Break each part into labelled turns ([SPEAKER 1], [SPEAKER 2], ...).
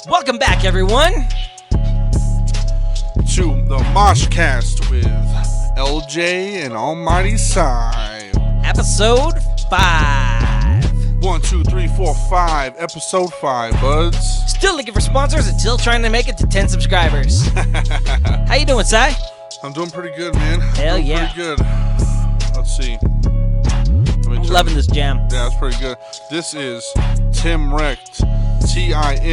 [SPEAKER 1] Welcome back, everyone,
[SPEAKER 2] to the MOSHCAST with LJ and Almighty Sai.
[SPEAKER 1] episode 5.
[SPEAKER 2] 1, 2, 3, 4, 5. Episode 5, buds.
[SPEAKER 1] Still looking for sponsors and still trying to make it to 10 subscribers. How you doing, Sai?
[SPEAKER 2] I'm doing pretty good, man.
[SPEAKER 1] Hell yeah.
[SPEAKER 2] Pretty good. Let's see.
[SPEAKER 1] I'm loving this jam.
[SPEAKER 2] Yeah, it's pretty good. This is Tim Wrecked. Timwrecked.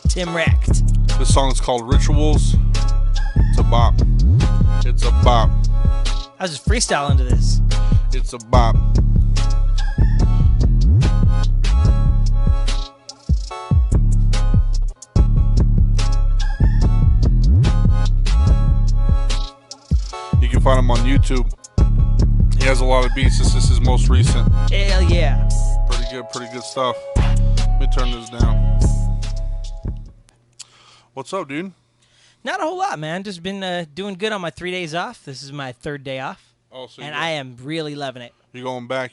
[SPEAKER 1] Tim Wrecked.
[SPEAKER 2] This song is called Rituals. It's a bop. It's a bop.
[SPEAKER 1] I was just freestyling to this.
[SPEAKER 2] It's a bop. You can find him on YouTube. He has a lot of beats. This is his most recent.
[SPEAKER 1] Hell yeah.
[SPEAKER 2] Pretty good stuff. Let me turn this down. What's up, dude?
[SPEAKER 1] Not a whole lot, man. Just been doing good on my 3 days off. This is my third day off.
[SPEAKER 2] Oh, so
[SPEAKER 1] and I am really loving it.
[SPEAKER 2] You're going back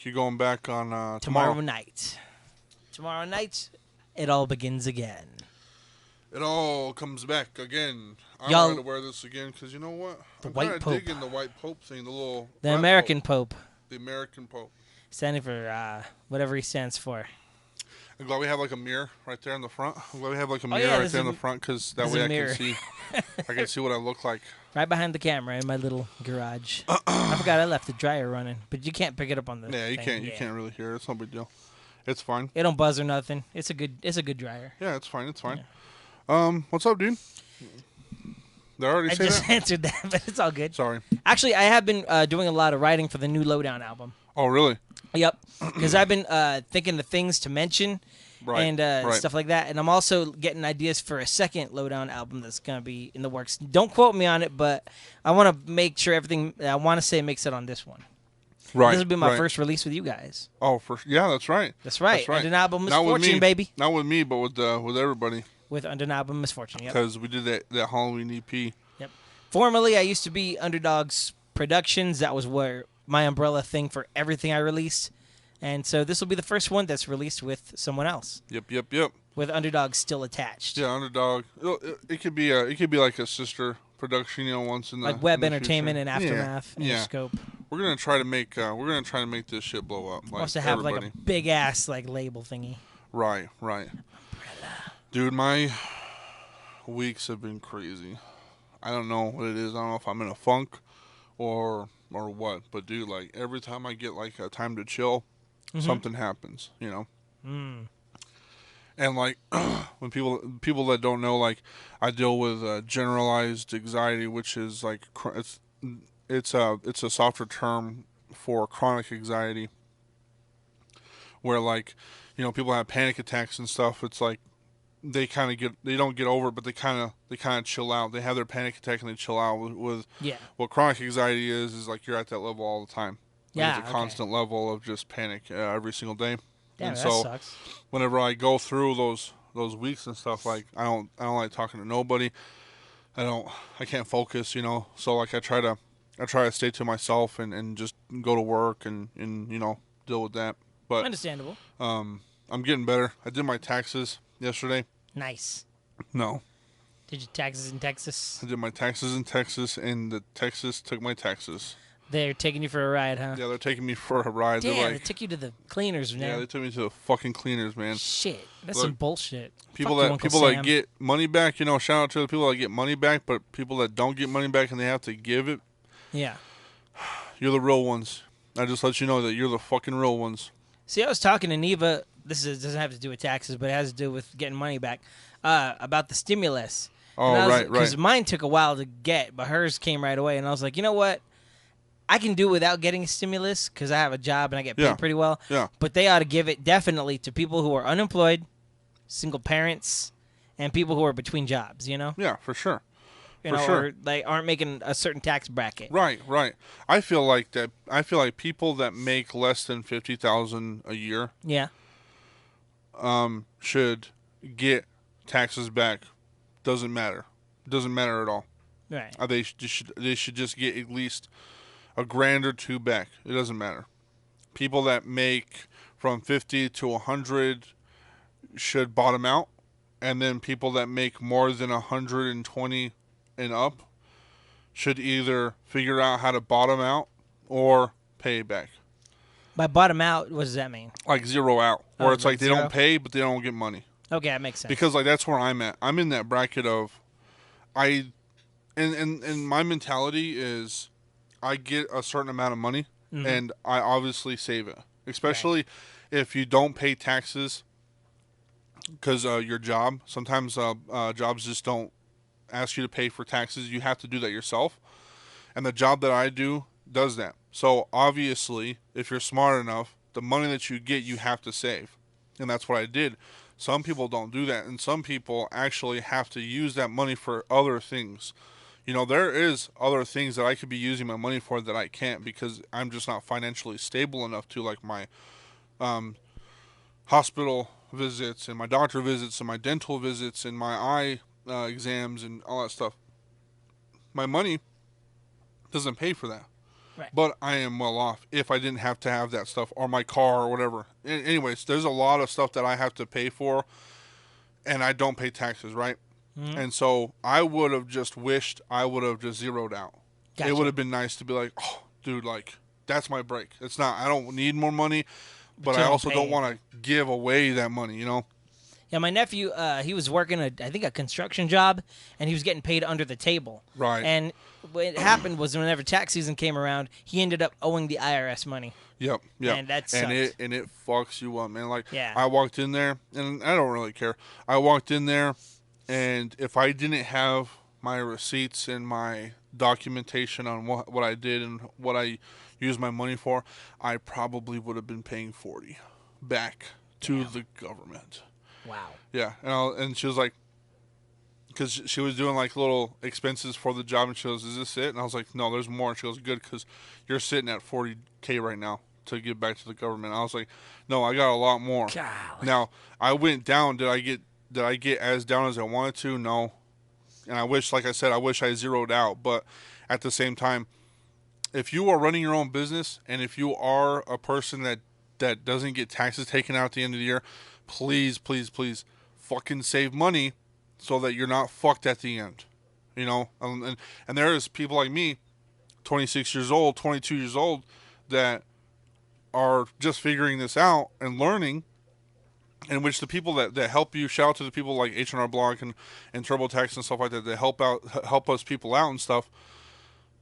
[SPEAKER 2] on
[SPEAKER 1] tomorrow night. Tomorrow night, it all begins again.
[SPEAKER 2] It all comes back again. I'm
[SPEAKER 1] Y'all,
[SPEAKER 2] going to wear this again because you know what? I'm
[SPEAKER 1] white
[SPEAKER 2] kind of
[SPEAKER 1] pope.
[SPEAKER 2] digging the white pope thing,
[SPEAKER 1] the American Pope.
[SPEAKER 2] The American Pope.
[SPEAKER 1] Standing for whatever he stands for.
[SPEAKER 2] I'm glad we have like a mirror right there in the front. I'm glad we have like a mirror right there in the front because that way I can see. I can see what I look like.
[SPEAKER 1] Right behind the camera in my little garage. I forgot I left the dryer running, but you can't pick it up on the.
[SPEAKER 2] Yeah, you
[SPEAKER 1] thing.
[SPEAKER 2] can't. You can't really hear it. It's no big deal. It's fine.
[SPEAKER 1] It don't buzz or nothing. It's a good dryer.
[SPEAKER 2] Yeah, it's fine. It's fine.
[SPEAKER 1] Yeah.
[SPEAKER 2] What's up, dude? Did I already say that?
[SPEAKER 1] I just answered that, but it's all good.
[SPEAKER 2] Sorry.
[SPEAKER 1] Actually, I have been doing a lot of writing for the new Lowdown album.
[SPEAKER 2] Oh, really?
[SPEAKER 1] Yep. Because I've been thinking of things to mention and stuff like that. And I'm also getting ideas for a second Lowdown album that's going to be in the works. Don't quote me on it, but I want to make sure everything I want to say makes it on this one.
[SPEAKER 2] Right.
[SPEAKER 1] This will be my first release with you guys.
[SPEAKER 2] Oh, yeah, that's right.
[SPEAKER 1] That's right. Under an Album Misfortune, baby.
[SPEAKER 2] Not with me, but with everybody.
[SPEAKER 1] With Under an Album Misfortune, yep.
[SPEAKER 2] Because we did that Halloween EP.
[SPEAKER 1] Yep. Formerly, I used to be Underdogs Productions. That was where my umbrella thing for everything I released. And so this will be the first one that's released with someone else.
[SPEAKER 2] Yep.
[SPEAKER 1] With Underdog still attached.
[SPEAKER 2] Yeah, Underdog. It could be like a sister production, once in the
[SPEAKER 1] like Web
[SPEAKER 2] in the
[SPEAKER 1] Entertainment
[SPEAKER 2] future.
[SPEAKER 1] and Aftermath and Scope.
[SPEAKER 2] We're gonna try to make this shit blow up.
[SPEAKER 1] Wants to have
[SPEAKER 2] everybody.
[SPEAKER 1] like a big ass like label thingy.
[SPEAKER 2] Right. Dude, my weeks have been crazy. I don't know what it is. I don't know if I'm in a funk or what. But dude, like every time I get like a time to chill, something happens. And like when people that don't know, like I deal with generalized anxiety, which is like it's a softer term for chronic anxiety, where like people have panic attacks and stuff. It's like they don't get over it, but they kind of chill out. They have their panic attack and they chill out with what chronic anxiety is like you're at that level all the time. Like it's a constant level of just panic every single day.
[SPEAKER 1] Damn,
[SPEAKER 2] and
[SPEAKER 1] that
[SPEAKER 2] so
[SPEAKER 1] sucks.
[SPEAKER 2] whenever I go through those weeks and stuff, like I don't like talking to nobody. I can't focus, So like I try to stay to myself and just go to work and deal with that. But
[SPEAKER 1] understandable.
[SPEAKER 2] I'm getting better. I did my taxes yesterday.
[SPEAKER 1] Nice.
[SPEAKER 2] No.
[SPEAKER 1] Did your taxes in Texas?
[SPEAKER 2] I did my taxes in Texas, and the Texas took my taxes.
[SPEAKER 1] They're taking you for a ride, huh?
[SPEAKER 2] Yeah, they're taking me for a ride.
[SPEAKER 1] Damn, they took you to the cleaners, man.
[SPEAKER 2] Yeah, they took me to the fucking cleaners, man.
[SPEAKER 1] Shit, that's some bullshit.
[SPEAKER 2] People that get money back, shout out to the people that get money back, but people that don't get money back and they have to give it.
[SPEAKER 1] Yeah.
[SPEAKER 2] You're the real ones. I just let you know that you're the fucking real ones.
[SPEAKER 1] See, I was talking to Neva. Doesn't have to do with taxes, but it has to do with getting money back. About the stimulus.
[SPEAKER 2] Oh, right.
[SPEAKER 1] Because mine took a while to get, but hers came right away. And I was like, you know what? I can do without getting a stimulus because I have a job and I get paid pretty well.
[SPEAKER 2] Yeah.
[SPEAKER 1] But they ought to give it definitely to people who are unemployed, single parents, and people who are between jobs.
[SPEAKER 2] Yeah, for sure.
[SPEAKER 1] Or they aren't making a certain tax bracket.
[SPEAKER 2] Right. I feel like people that make less than $50,000 a year, should get taxes back. Doesn't matter at all.
[SPEAKER 1] Right.
[SPEAKER 2] They should just get at least $1,000 or $2,000 back. It doesn't matter. People that make from 50 to 100 should bottom out, and then people that make more than 120 and up should either figure out how to bottom out or pay back.
[SPEAKER 1] By bottom out, what does that mean?
[SPEAKER 2] Like zero out, where it's like they
[SPEAKER 1] zero?
[SPEAKER 2] don't pay, but they don't get money.
[SPEAKER 1] Okay, that makes sense.
[SPEAKER 2] Because like that's where I'm at. I'm in that bracket of, and my mentality is, I get a certain amount of money, and I obviously save it. Especially if you don't pay taxes, because your job, sometimes jobs just don't ask you to pay for taxes. You have to do that yourself. And the job that I do does that. So obviously, if you're smart enough, the money that you get, you have to save. And that's what I did. Some people don't do that. And some people actually have to use that money for other things. You know, there is other things that I could be using my money for that I can't, because I'm just not financially stable enough to, like my hospital visits and my doctor visits and my dental visits and my eye exams and all that stuff. My money doesn't pay for that.
[SPEAKER 1] Right.
[SPEAKER 2] But I am well off if I didn't have to have that stuff, or my car or whatever. Anyways, there's a lot of stuff that I have to pay for, and I don't pay taxes, right? Mm-hmm. And so I would have just wished I would have just zeroed out. Gotcha. It would have been nice to be like, oh, dude, like, that's my break. It's not, I don't need more money, but I also don't want to give away that money, you know?
[SPEAKER 1] Yeah, my nephew, he was working I think a construction job, and he was getting paid under the table.
[SPEAKER 2] Right.
[SPEAKER 1] And what happened was, whenever tax season came around, he ended up owing the IRS money.
[SPEAKER 2] Yep.
[SPEAKER 1] And that sucks.
[SPEAKER 2] And it fucks you up, man. Like,
[SPEAKER 1] yeah.
[SPEAKER 2] I walked in there, and I don't really care. I walked in there, and if I didn't have my receipts and my documentation on what I did and what I used my money for, I probably would have been paying $40 back to the government.
[SPEAKER 1] Wow.
[SPEAKER 2] Yeah, and she was like, because she was doing like little expenses for the job, and she goes, "Is this it?" And I was like, "No, there's more." And she goes, "Good, because you're sitting at $40K right now to give back to the government." I was like, "No, I got a lot more."
[SPEAKER 1] Golly.
[SPEAKER 2] Now I went down. Did I get as down as I wanted to? No. And I wish, like I said, I wish I zeroed out. But at the same time, if you are running your own business, and if you are a person that doesn't get taxes taken out at the end of the year, please, please, please fucking save money so that you're not fucked at the end. You know? And there's people like me, 26 years old, 22 years old, that are just figuring this out and learning, in which the people that help you, shout out to the people like H&R Block and TurboTax and stuff like that help us people out and stuff.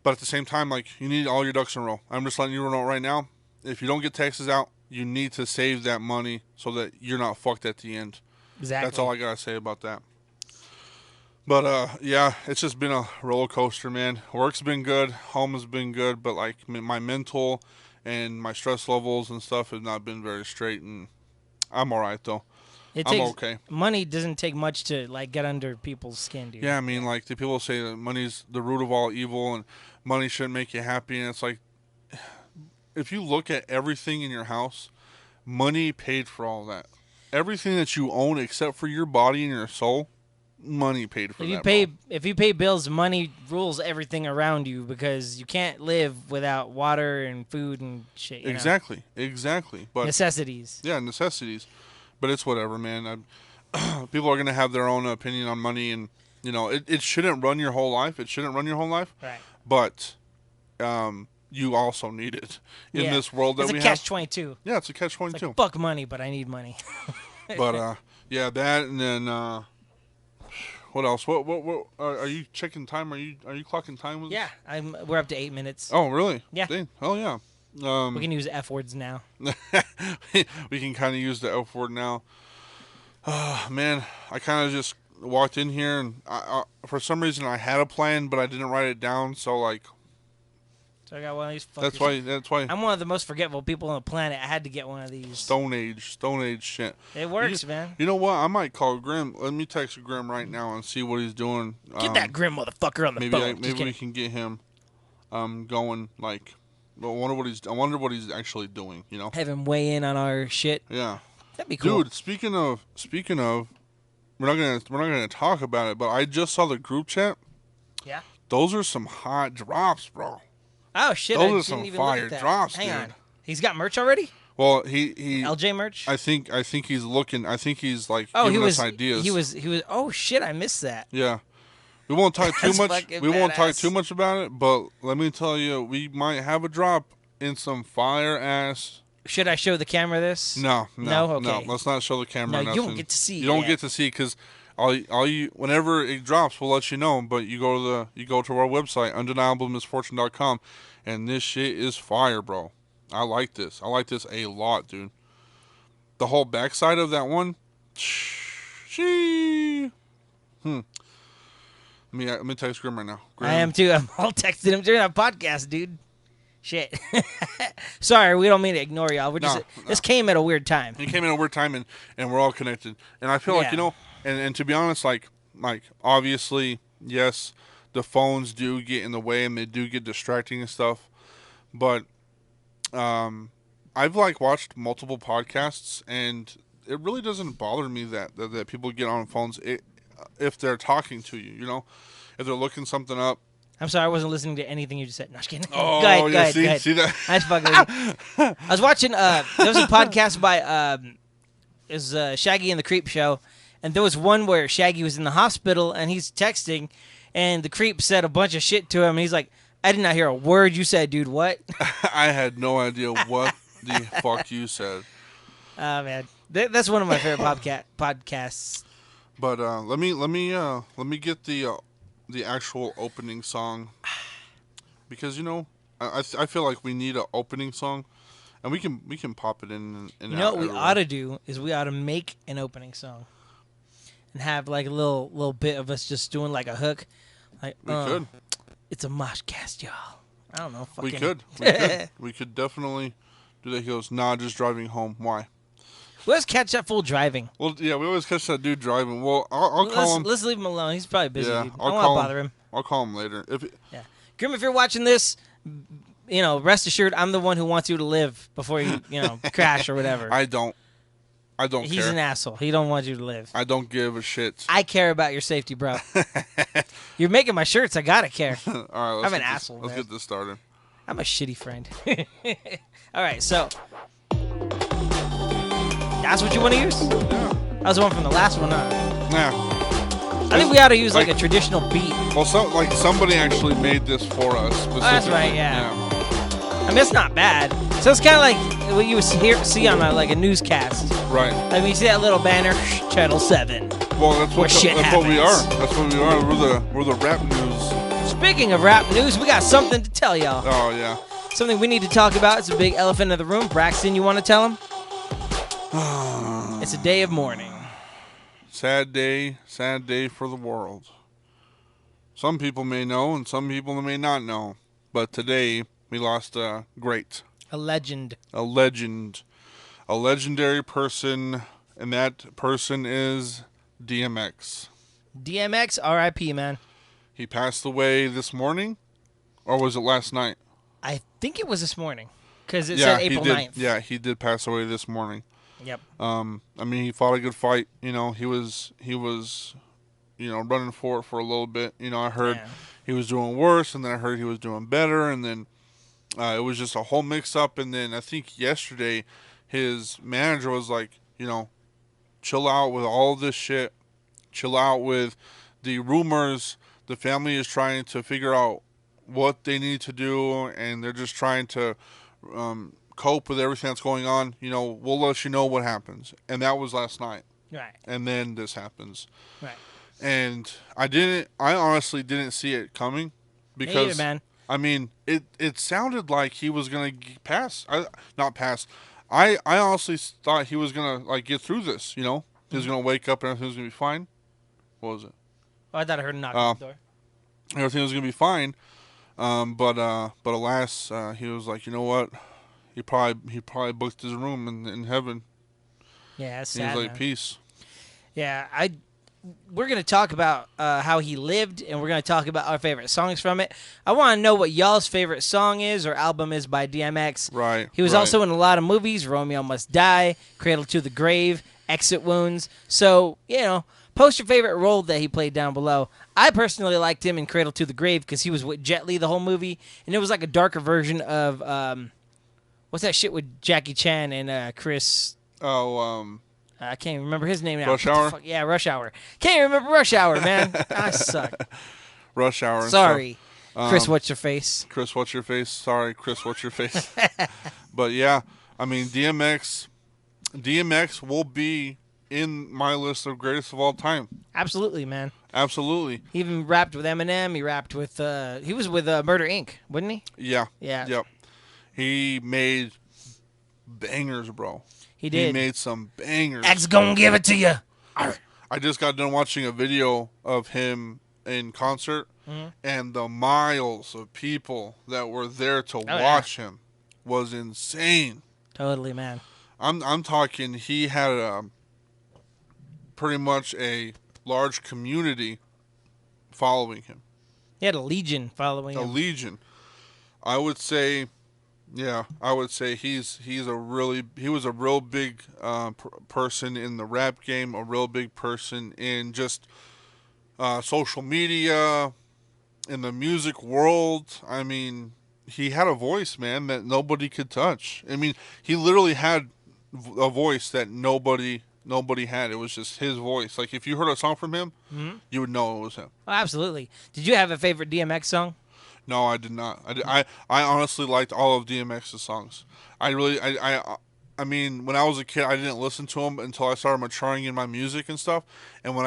[SPEAKER 2] But at the same time, like, you need all your ducks in a row. I'm just letting you know right now, if you don't get taxes out, you need to save that money so that you're not fucked at the end.
[SPEAKER 1] Exactly.
[SPEAKER 2] That's all I gotta say about that. But yeah, it's just been a roller coaster, man. Work's been good, home has been good, but like my mental and my stress levels and stuff have not been very straight, and I'm all right though. I'm okay.
[SPEAKER 1] Money doesn't take much to like get under people's skin, dude.
[SPEAKER 2] Yeah, I mean, like, the people say that money's the root of all evil, and money shouldn't make you happy, and it's like, if you look at everything in your house, money paid for all that. Everything that you own except for your body and your soul, money paid for that.
[SPEAKER 1] If you pay bills, money rules everything around you, because you can't live without water and food and shit.
[SPEAKER 2] Exactly. But
[SPEAKER 1] necessities.
[SPEAKER 2] Yeah, necessities. But it's whatever, man. People are going to have their own opinion on money, and, you know, it shouldn't run your whole life. It shouldn't run your whole life.
[SPEAKER 1] Right.
[SPEAKER 2] But you also need it in this world that we have.
[SPEAKER 1] It's a catch-22.
[SPEAKER 2] Yeah, it's a catch-22.
[SPEAKER 1] Like, fuck money, but I need money.
[SPEAKER 2] But yeah, that, and then what else? What are you checking time? Are you clocking time with us?
[SPEAKER 1] Yeah, we're up to 8 minutes.
[SPEAKER 2] Oh, really?
[SPEAKER 1] Yeah.
[SPEAKER 2] Dang. Oh, yeah.
[SPEAKER 1] We can use F words now.
[SPEAKER 2] We can kind of use the F word now. Man, I kind of just walked in here, and I for some reason I had a plan, but I didn't write it down. So like,
[SPEAKER 1] so I got one of these.
[SPEAKER 2] That's why.
[SPEAKER 1] I'm one of the most forgetful people on the planet. I had to get one of these.
[SPEAKER 2] Stone Age shit.
[SPEAKER 1] It works, man.
[SPEAKER 2] You know what? I might call Grim. Let me text Grim right now and see what he's doing.
[SPEAKER 1] Get that Grim motherfucker on the phone.
[SPEAKER 2] Maybe we can get him going, like. I wonder what he's actually doing. You know,
[SPEAKER 1] have him weigh in on our shit.
[SPEAKER 2] Yeah,
[SPEAKER 1] that'd be cool.
[SPEAKER 2] Dude, speaking of, we're not gonna talk about it, but I just saw the group chat.
[SPEAKER 1] Yeah,
[SPEAKER 2] those are some hot drops, bro.
[SPEAKER 1] Oh shit!
[SPEAKER 2] Those are some fire drops,
[SPEAKER 1] Hang
[SPEAKER 2] dude.
[SPEAKER 1] on, he's got merch already.
[SPEAKER 2] Well, he
[SPEAKER 1] LJ merch.
[SPEAKER 2] I think he's looking. I think he's like
[SPEAKER 1] giving
[SPEAKER 2] us ideas.
[SPEAKER 1] He was. Oh shit! I missed that.
[SPEAKER 2] Yeah. We won't talk too much. We won't talk too
[SPEAKER 1] badass.
[SPEAKER 2] much about it, but let me tell you, we might have a drop in some fire ass.
[SPEAKER 1] Should I show the camera this?
[SPEAKER 2] No.
[SPEAKER 1] Okay.
[SPEAKER 2] Let's not show the camera.
[SPEAKER 1] No, you don't get to see.
[SPEAKER 2] You don't get to see because all you whenever it drops, we'll let you know. But you go to our website, undeniablemisfortune.com, and this shit is fire, bro. I like this. I like this a lot, dude. The whole backside of that one, Let me text Grim right now. Grim.
[SPEAKER 1] I am too. I'm all texting him during our podcast, dude. Shit. Sorry, we don't mean to ignore y'all. This came at a weird time.
[SPEAKER 2] It came at a weird time, and we're all connected. And I feel like, and to be honest, like obviously, yes, the phones do get in the way and they do get distracting and stuff. But I've watched multiple podcasts, and it really doesn't bother me that people get on phones if they're talking to you, if they're looking something up.
[SPEAKER 1] I'm sorry, I wasn't listening to anything you just said. No, just kidding.
[SPEAKER 2] Oh,
[SPEAKER 1] go ahead.
[SPEAKER 2] See that?
[SPEAKER 1] Nice fucking I was watching, there was a podcast by, Shaggy and the Creep Show, and there was one where Shaggy was in the hospital, and he's texting, and the Creep said a bunch of shit to him, and he's like, I did not hear a word you said, dude, what?
[SPEAKER 2] I had no idea what the fuck you said.
[SPEAKER 1] Oh, man. That's one of my favorite podcasts.
[SPEAKER 2] But let me get the actual opening song, because I feel like we need an opening song, and we can pop it in.
[SPEAKER 1] What we ought to do is we ought to make an opening song, and have a little bit of us just doing a hook, we
[SPEAKER 2] could.
[SPEAKER 1] It's a MOSHCAST, y'all. I don't know.
[SPEAKER 2] We could. We could definitely do that. He goes, nah, just driving home. Why?
[SPEAKER 1] We always catch that fool driving.
[SPEAKER 2] Well, yeah, we always catch that dude driving. Well, I'll call him.
[SPEAKER 1] Let's leave him alone. He's probably busy.
[SPEAKER 2] Yeah,
[SPEAKER 1] Dude. I don't want to bother him.
[SPEAKER 2] I'll call him later.
[SPEAKER 1] Grim, if you're watching this, rest assured, I'm the one who wants you to live before you, crash or whatever.
[SPEAKER 2] I don't care.
[SPEAKER 1] He's an asshole. He don't want you to live.
[SPEAKER 2] I don't give a shit.
[SPEAKER 1] I care about your safety, bro. You're making my shirts. I gotta care.
[SPEAKER 2] All right,
[SPEAKER 1] I'm an asshole.
[SPEAKER 2] Let's get this started.
[SPEAKER 1] I'm a shitty friend. All right, so that's what you want to use?
[SPEAKER 2] Yeah.
[SPEAKER 1] That was the one from the last one, huh?
[SPEAKER 2] Yeah.
[SPEAKER 1] I think we ought to use a traditional beat.
[SPEAKER 2] Well, somebody actually made this for us.
[SPEAKER 1] Oh, that's right, yeah. I mean, it's not bad. So it's kind of like what you would see on a newscast.
[SPEAKER 2] Right.
[SPEAKER 1] I mean, you see that little banner, Channel 7.
[SPEAKER 2] Well, that's what we are. That's what we are. We're the rap news.
[SPEAKER 1] Speaking of rap news, we got something to tell y'all.
[SPEAKER 2] Oh, yeah.
[SPEAKER 1] Something we need to talk about. It's a big elephant in the room. Braxton, you want to tell him? It's a day of mourning.
[SPEAKER 2] Sad day for the world. Some people may know, and some people may not know. But today, we lost a great.
[SPEAKER 1] A legend.
[SPEAKER 2] A legend. A legendary person, and that person is Dmx.
[SPEAKER 1] Dmx, R.I.P., man.
[SPEAKER 2] He passed away this morning, or was it last night?
[SPEAKER 1] I think it was this morning, because it said April 9th.
[SPEAKER 2] Yeah, he did pass away this morning.
[SPEAKER 1] Yep.
[SPEAKER 2] I mean, he fought a good fight. He was, running for it for a little bit. I heard he was doing worse, and then I heard he was doing better, and then it was just a whole mix-up. And then I think yesterday, his manager was like, chill out with all this shit. Chill out with the rumors. The family is trying to figure out what they need to do, and they're just trying to cope with everything that's going on. We'll let you know what happens. And that was last night.
[SPEAKER 1] Right.
[SPEAKER 2] And then this happens.
[SPEAKER 1] Right.
[SPEAKER 2] And I honestly didn't see it coming, because
[SPEAKER 1] either, man.
[SPEAKER 2] I mean, it sounded like he was gonna pass. Not pass. I honestly thought he was gonna get through this. He was gonna wake up and everything was gonna be fine. What was it?
[SPEAKER 1] Oh, I thought I heard a knock on the door.
[SPEAKER 2] Everything was gonna be fine. But alas, he was like, you know what? He probably booked his room in heaven.
[SPEAKER 1] Yeah, that's sad.
[SPEAKER 2] He was like,
[SPEAKER 1] man.
[SPEAKER 2] peace.
[SPEAKER 1] Yeah, we're going to talk about how he lived, and we're going to talk about our favorite songs from it. I want to know what y'all's favorite song is or album is by DMX.
[SPEAKER 2] Right.
[SPEAKER 1] He was also in a lot of movies: Romeo Must Die, Cradle to the Grave, Exit Wounds. So, post your favorite role that he played down below. I personally liked him in Cradle to the Grave because he was with Jet Li the whole movie, and it was like a darker version of What's that shit with Jackie Chan and Chris?
[SPEAKER 2] Oh,
[SPEAKER 1] I can't remember his name now.
[SPEAKER 2] Rush Hour?
[SPEAKER 1] Yeah, Rush Hour. Can't remember Rush Hour, man. I suck.
[SPEAKER 2] Rush Hour.
[SPEAKER 1] Sorry, Chris. What's your face?
[SPEAKER 2] Chris, what's your face? Sorry, Chris, what's your face? But yeah, I mean, DMX will be in my list of greatest of all time.
[SPEAKER 1] Absolutely, man.
[SPEAKER 2] Absolutely.
[SPEAKER 1] He even rapped with Eminem. He rapped with. He was with Murder Inc., wasn't he?
[SPEAKER 2] Yeah.
[SPEAKER 1] Yeah.
[SPEAKER 2] Yep. He made bangers, bro.
[SPEAKER 1] He did.
[SPEAKER 2] He made some bangers.
[SPEAKER 1] X gonna give it to you.
[SPEAKER 2] I just got done watching a video of him in concert, and the miles of people that were there to watch him was insane.
[SPEAKER 1] Totally, man.
[SPEAKER 2] I'm talking. He had pretty much a large community following him.
[SPEAKER 1] He had a legion following him.
[SPEAKER 2] A legion. I would say. Yeah, I would say he was a real big person in the rap game, a real big person in just social media, in the music world. I mean, he had a voice, man, that nobody could touch. I mean, he literally had a voice that nobody had. It was just his voice. Like, if you heard a song from him, you would know it was him.
[SPEAKER 1] Oh, absolutely. Did you have a favorite DMX song?
[SPEAKER 2] No, I did not. I honestly liked all of DMX's songs. I mean, when I was a kid, I didn't listen to him until I started maturing in my music and stuff. And when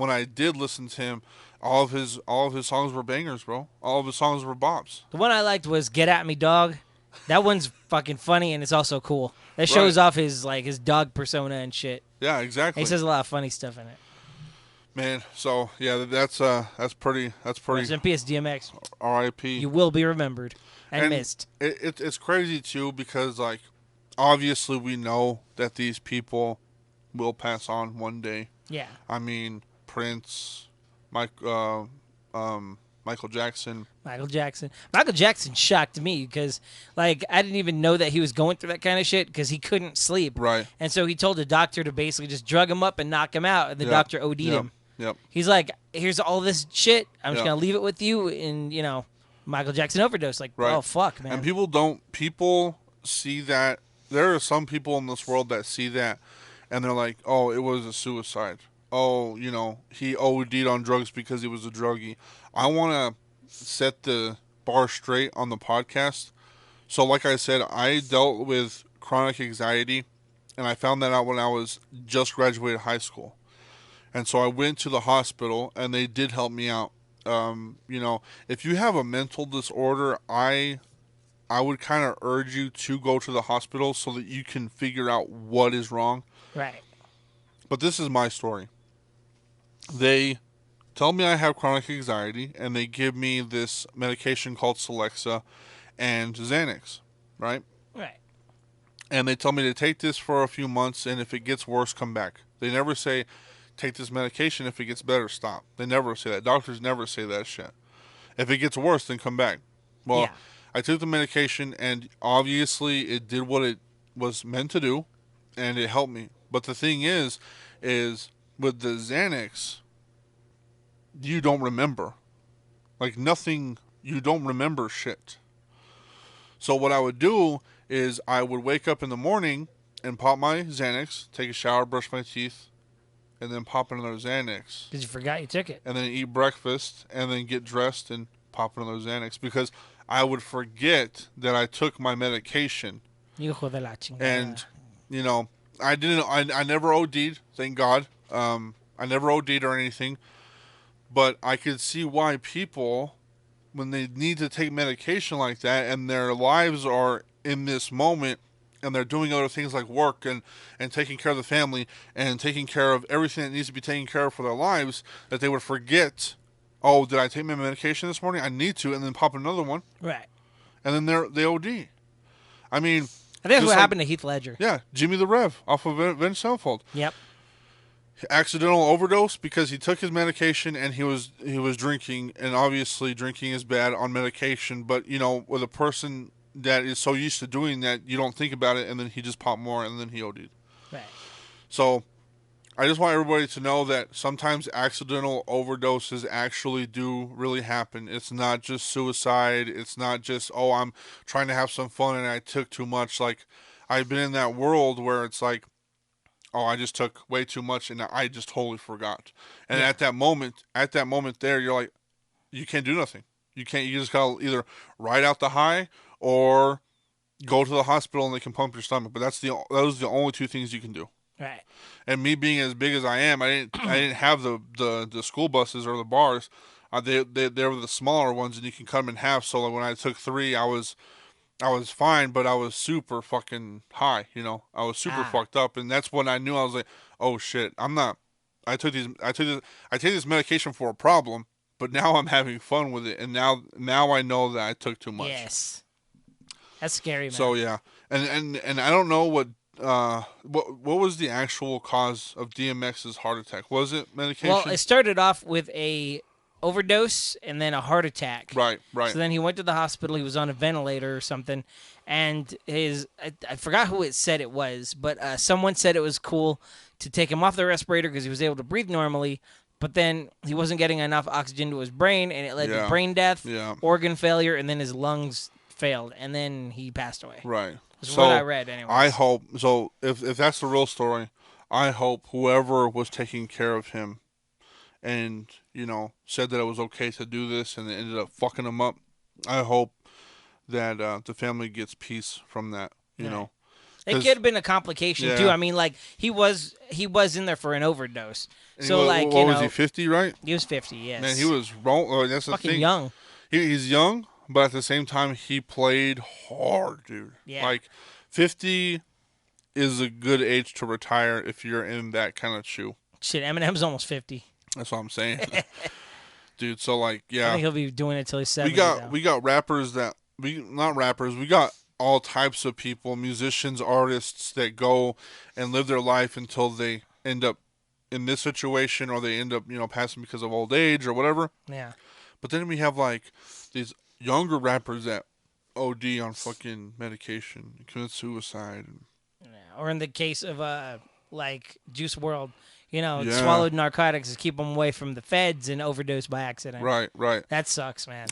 [SPEAKER 2] I did listen to him, all of his songs were bangers, bro. All of his songs were bops.
[SPEAKER 1] The one I liked was "Get at Me, Dog." That one's fucking funny and it's also cool. That shows off his dog persona and shit.
[SPEAKER 2] Yeah, exactly.
[SPEAKER 1] He says a lot of funny stuff in it.
[SPEAKER 2] Man, so yeah, that's pretty.
[SPEAKER 1] Rest in peace, DMX.
[SPEAKER 2] R.I.P.
[SPEAKER 1] You will be remembered and missed.
[SPEAKER 2] It's crazy too because obviously we know that these people will pass on one day.
[SPEAKER 1] Yeah.
[SPEAKER 2] I mean, Prince, Michael Jackson.
[SPEAKER 1] Michael Jackson shocked me because, I didn't even know that he was going through that kind of shit because he couldn't sleep.
[SPEAKER 2] Right.
[SPEAKER 1] And so he told the doctor to basically just drug him up and knock him out, and the doctor OD'd him.
[SPEAKER 2] Yep.
[SPEAKER 1] He's like, here's all this shit. I'm just going to leave it with you. And, Michael Jackson overdose. Oh, fuck, man.
[SPEAKER 2] And people see that. There are some people in this world that see that, and they're like, oh, it was a suicide. Oh, he OD'd on drugs because he was a druggie. I want to set the bar straight on the podcast. So like I said, I dealt with chronic anxiety, and I found that out when I was just graduated high school. And so I went to the hospital, and they did help me out. If you have a mental disorder, I would kind of urge you to go to the hospital so that you can figure out what is wrong.
[SPEAKER 1] Right.
[SPEAKER 2] But this is my story. They tell me I have chronic anxiety, and they give me this medication called Celexa and Xanax, right?
[SPEAKER 1] Right.
[SPEAKER 2] And they tell me to take this for a few months, and if it gets worse, come back. They never say, take this medication. If it gets better, stop. They never say that. Doctors never say that shit. If it gets worse, then come back. Well, I took the medication, and obviously it did what it was meant to do, and it helped me. But the thing is with the Xanax, you don't remember. Nothing, you don't remember shit. So what I would do is I would wake up in the morning and pop my Xanax, take a shower, brush my teeth, and then pop another Xanax.
[SPEAKER 1] Because you forgot you took it.
[SPEAKER 2] And then eat breakfast, and then get dressed and pop another Xanax. Because I would forget that I took my medication.
[SPEAKER 1] Hijo de la chingada.
[SPEAKER 2] And, I never OD'd, thank God. I never OD'd or anything. But I could see why people, when they need to take medication like that, and their lives are in this moment, and they're doing other things like work and taking care of the family and taking care of everything that needs to be taken care of for their lives, that they would forget, oh, did I take my medication this morning? I need to, and then pop another one.
[SPEAKER 1] Right.
[SPEAKER 2] And then they OD. I mean,
[SPEAKER 1] I think that's what happened to Heath Ledger.
[SPEAKER 2] Yeah, Jimmy the Rev off of Avenged Sevenfold.
[SPEAKER 1] Yep.
[SPEAKER 2] Accidental overdose because he took his medication and he was drinking, and obviously drinking is bad on medication, but with a person that is so used to doing that, you don't think about it, and then he just popped more, and then he OD'd.
[SPEAKER 1] Right.
[SPEAKER 2] So I just want everybody to know that sometimes accidental overdoses actually do really happen. It's not just suicide. It's not just, oh, I'm trying to have some fun and I took too much. Like, I've been in that world where it's like, oh, I just took way too much and I just totally forgot. And at that moment there, you're like, you can't do nothing. You just gotta either ride out the high or go to the hospital and they can pump your stomach. But those are the only two things you can do.
[SPEAKER 1] Right.
[SPEAKER 2] And me being as big as I am, I didn't have the school buses or the bars. They were the smaller ones, and you can cut them in half. So like when I took 3, I was fine, but I was super fucking high. I was super fucked up, and that's when I knew I was like, oh shit, I'm not. I take this medication for a problem, but now I'm having fun with it, and now I know that I took too much.
[SPEAKER 1] Yes, that's scary, man.
[SPEAKER 2] So yeah, and I don't know what was the actual cause of DMX's heart attack? Was it medication?
[SPEAKER 1] Well, it started off with a overdose and then a heart attack.
[SPEAKER 2] Right.
[SPEAKER 1] So then he went to the hospital. He was on a ventilator or something, and I forgot who it said it was, but someone said it was cool to take him off the respirator because he was able to breathe normally. But then he wasn't getting enough oxygen to his brain, and it led to brain death, organ failure, and then his lungs failed, and then he passed away.
[SPEAKER 2] Right.
[SPEAKER 1] That's what I read, anyway.
[SPEAKER 2] I hope so. If that's the real story, I hope whoever was taking care of him, and said that it was okay to do this, and it ended up fucking him up. I hope that the family gets peace from that. You know.
[SPEAKER 1] It could have been a complication too. I mean, like he was in there for an overdose. So like,
[SPEAKER 2] what was he, 50, right?
[SPEAKER 1] He was 50. Yes.
[SPEAKER 2] Man, he was wrong. That's the
[SPEAKER 1] fucking
[SPEAKER 2] thing.
[SPEAKER 1] Young.
[SPEAKER 2] He's young, but at the same time, he played hard, dude.
[SPEAKER 1] Yeah.
[SPEAKER 2] Like 50 is a good age to retire if you're in that kind of shoe.
[SPEAKER 1] Shit, Eminem's almost 50.
[SPEAKER 2] That's what I'm saying, dude. So like, yeah,
[SPEAKER 1] I think he'll be doing it till he's 70.
[SPEAKER 2] We got rappers we got all types of people, musicians, artists that go and live their life until they end up in this situation or they end up, passing because of old age or whatever.
[SPEAKER 1] Yeah.
[SPEAKER 2] But then we have like these younger rappers that OD on fucking medication, commit suicide.
[SPEAKER 1] Yeah. Or in the case of like Juice WRLD, swallowed narcotics to keep them away from the feds and overdosed by accident.
[SPEAKER 2] Right.
[SPEAKER 1] That sucks, man.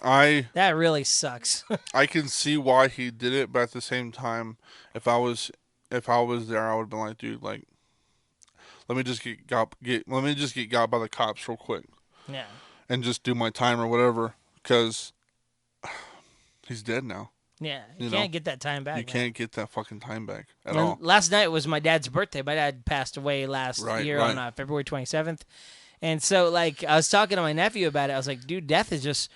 [SPEAKER 2] That
[SPEAKER 1] really sucks.
[SPEAKER 2] I can see why he did it, but at the same time, if I was there, I would have been like, dude, like, let me just get got by the cops real quick.
[SPEAKER 1] Yeah.
[SPEAKER 2] And just do my time or whatever, because he's dead now.
[SPEAKER 1] Yeah, you can't get that time back.
[SPEAKER 2] You can't get that fucking time back at all.
[SPEAKER 1] Last night was my dad's birthday. My dad passed away last year on February 27th. And so, like, I was talking to my nephew about it. I was like, dude, death is just,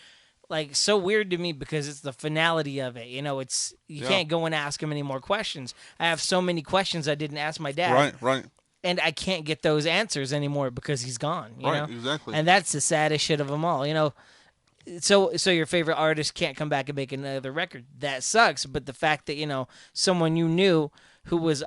[SPEAKER 1] like, so weird to me because it's the finality of it. You can't go and ask him any more questions. I have so many questions I didn't ask my dad.
[SPEAKER 2] Right.
[SPEAKER 1] And I can't get those answers anymore because he's gone, you know?
[SPEAKER 2] Exactly.
[SPEAKER 1] And that's the saddest shit of them all, So your favorite artist can't come back and make another record. That sucks. But the fact that, someone you knew who was,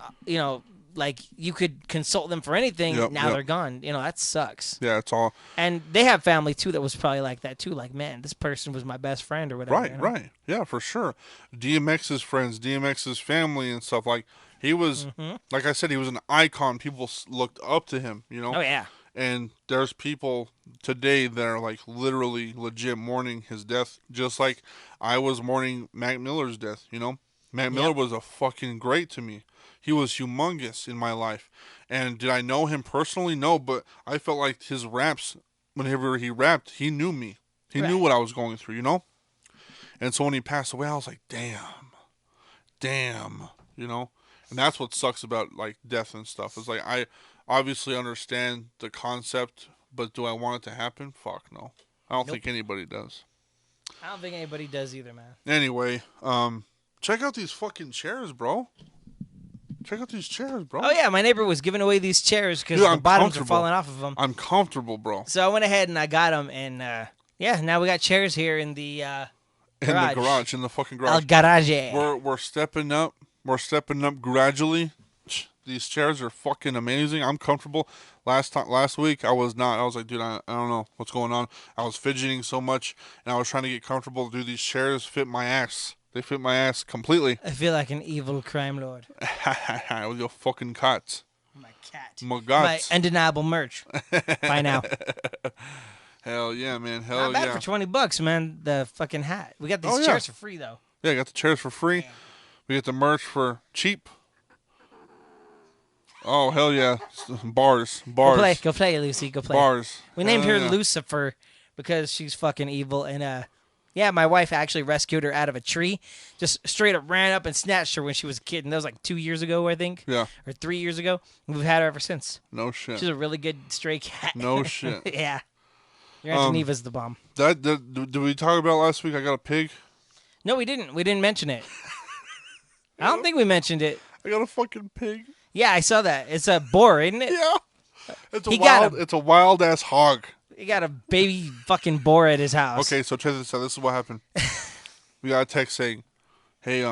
[SPEAKER 1] like you could consult them for anything, now they're gone. That sucks.
[SPEAKER 2] Yeah, it's all.
[SPEAKER 1] And they have family, too, that was probably like that, too. Like, man, this person was my best friend or whatever.
[SPEAKER 2] Right. Yeah, for sure. DMX's friends, DMX's family and stuff. Like, he was, like I said, he was an icon. People looked up to him,
[SPEAKER 1] Oh, yeah.
[SPEAKER 2] And there's people today that are like literally legit mourning his death, just like I was mourning Mac Miller's death, Mac Miller was a fucking great to me. He was humongous in my life. And did I know him personally? No, but I felt like his raps, whenever he rapped, he knew me. He knew what I was going through, And so when he passed away, I was like, damn, And that's what sucks about like death and stuff. It's like I obviously understand the concept, but do I want it to happen? Fuck no. I don't think anybody does.
[SPEAKER 1] I don't think anybody does either, man.
[SPEAKER 2] Anyway, check out these fucking chairs, bro. Check out these chairs, bro.
[SPEAKER 1] Oh, yeah. My neighbor was giving away these chairs because the bottoms are falling off of them.
[SPEAKER 2] I'm comfortable, bro.
[SPEAKER 1] So I went ahead and I got them. And, now we got chairs here in the garage.
[SPEAKER 2] In the fucking garage.
[SPEAKER 1] El garage.
[SPEAKER 2] We're stepping up. We're stepping up gradually. These chairs are fucking amazing. I'm comfortable. Last week, I was not. I was like, dude, I don't know what's going on. I was fidgeting so much, and I was trying to get comfortable. Dude, these chairs fit my ass. They fit my ass completely.
[SPEAKER 1] I feel like an evil crime lord.
[SPEAKER 2] With your fucking cuts.
[SPEAKER 1] My cat.
[SPEAKER 2] My
[SPEAKER 1] My undeniable merch. Buy now.
[SPEAKER 2] Hell yeah, man. Hell
[SPEAKER 1] Not bad
[SPEAKER 2] yeah.
[SPEAKER 1] for $20, man. The fucking hat. We got these chairs for free though.
[SPEAKER 2] Yeah, got the chairs for free. Damn. We get the merch for cheap. Oh hell yeah. Bars.
[SPEAKER 1] Go play, Lucy. Go play.
[SPEAKER 2] Bars.
[SPEAKER 1] We named her Lucifer because she's fucking evil. And yeah, my wife actually rescued her out of a tree. Just straight up ran up and snatched her when she was a kid, and that was like 2 years ago, I think.
[SPEAKER 2] Yeah.
[SPEAKER 1] Or 3 years ago. We've had her ever since.
[SPEAKER 2] No shit.
[SPEAKER 1] She's a really good stray cat.
[SPEAKER 2] No shit.
[SPEAKER 1] Yeah. Your Aunt Geneva's the bomb.
[SPEAKER 2] Did we talk about last week? I got a pig.
[SPEAKER 1] No, we didn't. We didn't mention it. I don't think we mentioned it.
[SPEAKER 2] I got a fucking pig.
[SPEAKER 1] Yeah, I saw that. It's a boar, isn't it?
[SPEAKER 2] Yeah. It's a wild ass hog.
[SPEAKER 1] He got a baby fucking boar at his house.
[SPEAKER 2] Okay, so check this out. This is what happened. We got a text saying, "Hey,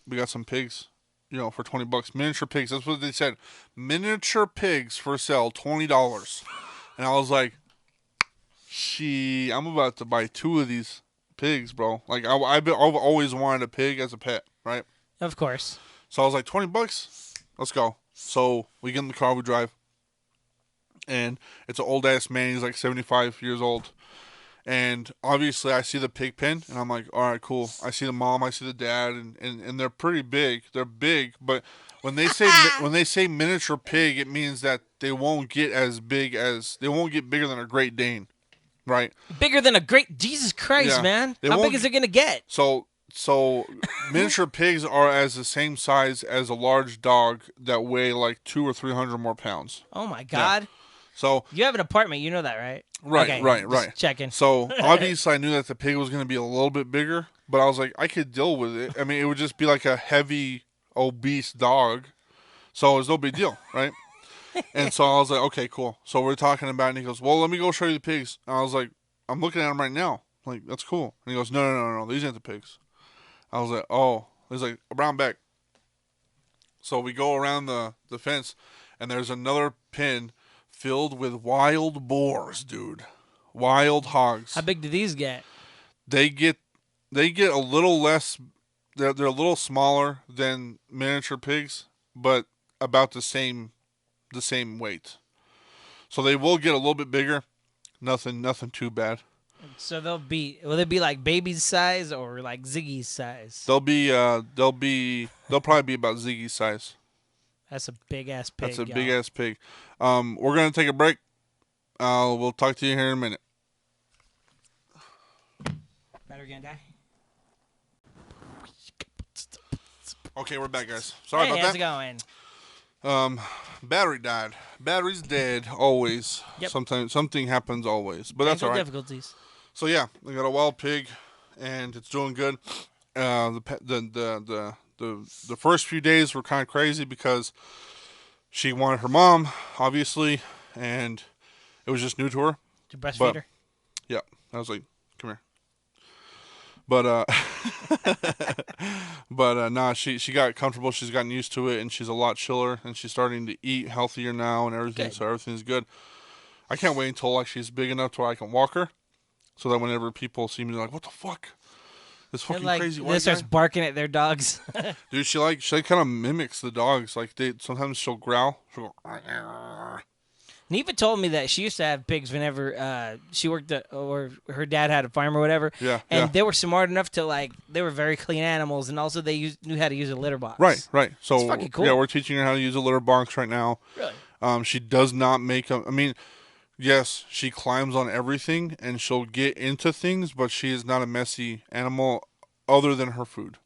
[SPEAKER 2] we got some pigs, for $20. Miniature pigs." That's what they said. Miniature pigs for sale, $20. And I was like, I'm about to buy 2 of these pigs, bro. Like I've always wanted a pig as a pet, right?
[SPEAKER 1] Of course.
[SPEAKER 2] So I was like, $20. Let's go. So we get in the car, we drive. And it's an old ass man. He's like 75 years old. And obviously I see the pig pen and I'm like, all right, cool. I see the mom, I see the dad, and they're pretty big. They're big, but when they say miniature pig, it means that they won't get bigger than a Great Dane. Right?
[SPEAKER 1] Bigger than a great Jesus Christ, man. How big is it gonna get?
[SPEAKER 2] So miniature pigs are as the same size as a large dog that weigh like 200 or 300 more pounds.
[SPEAKER 1] Oh my God.
[SPEAKER 2] Yeah. So
[SPEAKER 1] you have an apartment, you know that, right?
[SPEAKER 2] Right,
[SPEAKER 1] okay,
[SPEAKER 2] right.
[SPEAKER 1] Checking.
[SPEAKER 2] So obviously I knew that the pig was going to be a little bit bigger, but I was like, I could deal with it. I mean, it would just be like a heavy, obese dog. So it was no big deal, right? And so I was like, okay, cool. So we're talking about it, and he goes, well, let me go show you the pigs. And I was like, I'm looking at them right now. I'm like, that's cool. And he goes, no, these ain't the pigs. I was like, oh. He's like, around back. So we go around the fence, and there's another pen filled with wild boars, dude. Wild hogs.
[SPEAKER 1] How big do these get?
[SPEAKER 2] They get a little less. They're a little smaller than miniature pigs, but about the same weight. So they will get a little bit bigger. Nothing too bad.
[SPEAKER 1] So will they be like baby's size or like Ziggy's size?
[SPEAKER 2] They'll probably be about Ziggy's size.
[SPEAKER 1] That's a big ass pig.
[SPEAKER 2] That's a big ass pig. We're gonna take a break. We'll talk to you here in a minute.
[SPEAKER 1] Battery gonna die?
[SPEAKER 2] Okay, we're back, guys. Sorry about that.
[SPEAKER 1] How's it going?
[SPEAKER 2] Battery died. Battery's dead always.
[SPEAKER 1] Yep.
[SPEAKER 2] Sometimes something happens always, but that's all right.
[SPEAKER 1] Difficulties.
[SPEAKER 2] So yeah, we got a wild pig, and it's doing good. The first few days were kind of crazy because she wanted her mom, obviously, and it was just new to her.
[SPEAKER 1] To breastfeed her?
[SPEAKER 2] Yeah, I was like, come here. But nah, she got comfortable. She's gotten used to it, and she's a lot chiller, and she's starting to eat healthier now and everything. Good. So everything's good. I can't wait until like she's big enough to where I can walk her, so that whenever people see me, they're like, "What the fuck? This fucking crazy white guy."
[SPEAKER 1] They starts barking at their dogs.
[SPEAKER 2] Dude, she kind of mimics the dogs. Like sometimes she'll growl. She'll go.
[SPEAKER 1] Neva told me that she used to have pigs whenever she worked or her dad had a farm or whatever.
[SPEAKER 2] Yeah.
[SPEAKER 1] And they were smart enough to they were very clean animals, and also they knew how to use a litter box.
[SPEAKER 2] Right. So
[SPEAKER 1] it's fucking cool.
[SPEAKER 2] Yeah, we're teaching her how to use a litter box right now.
[SPEAKER 1] Really?
[SPEAKER 2] She does not make them. I mean, yes, she climbs on everything and she'll get into things, but she is not a messy animal other than her food.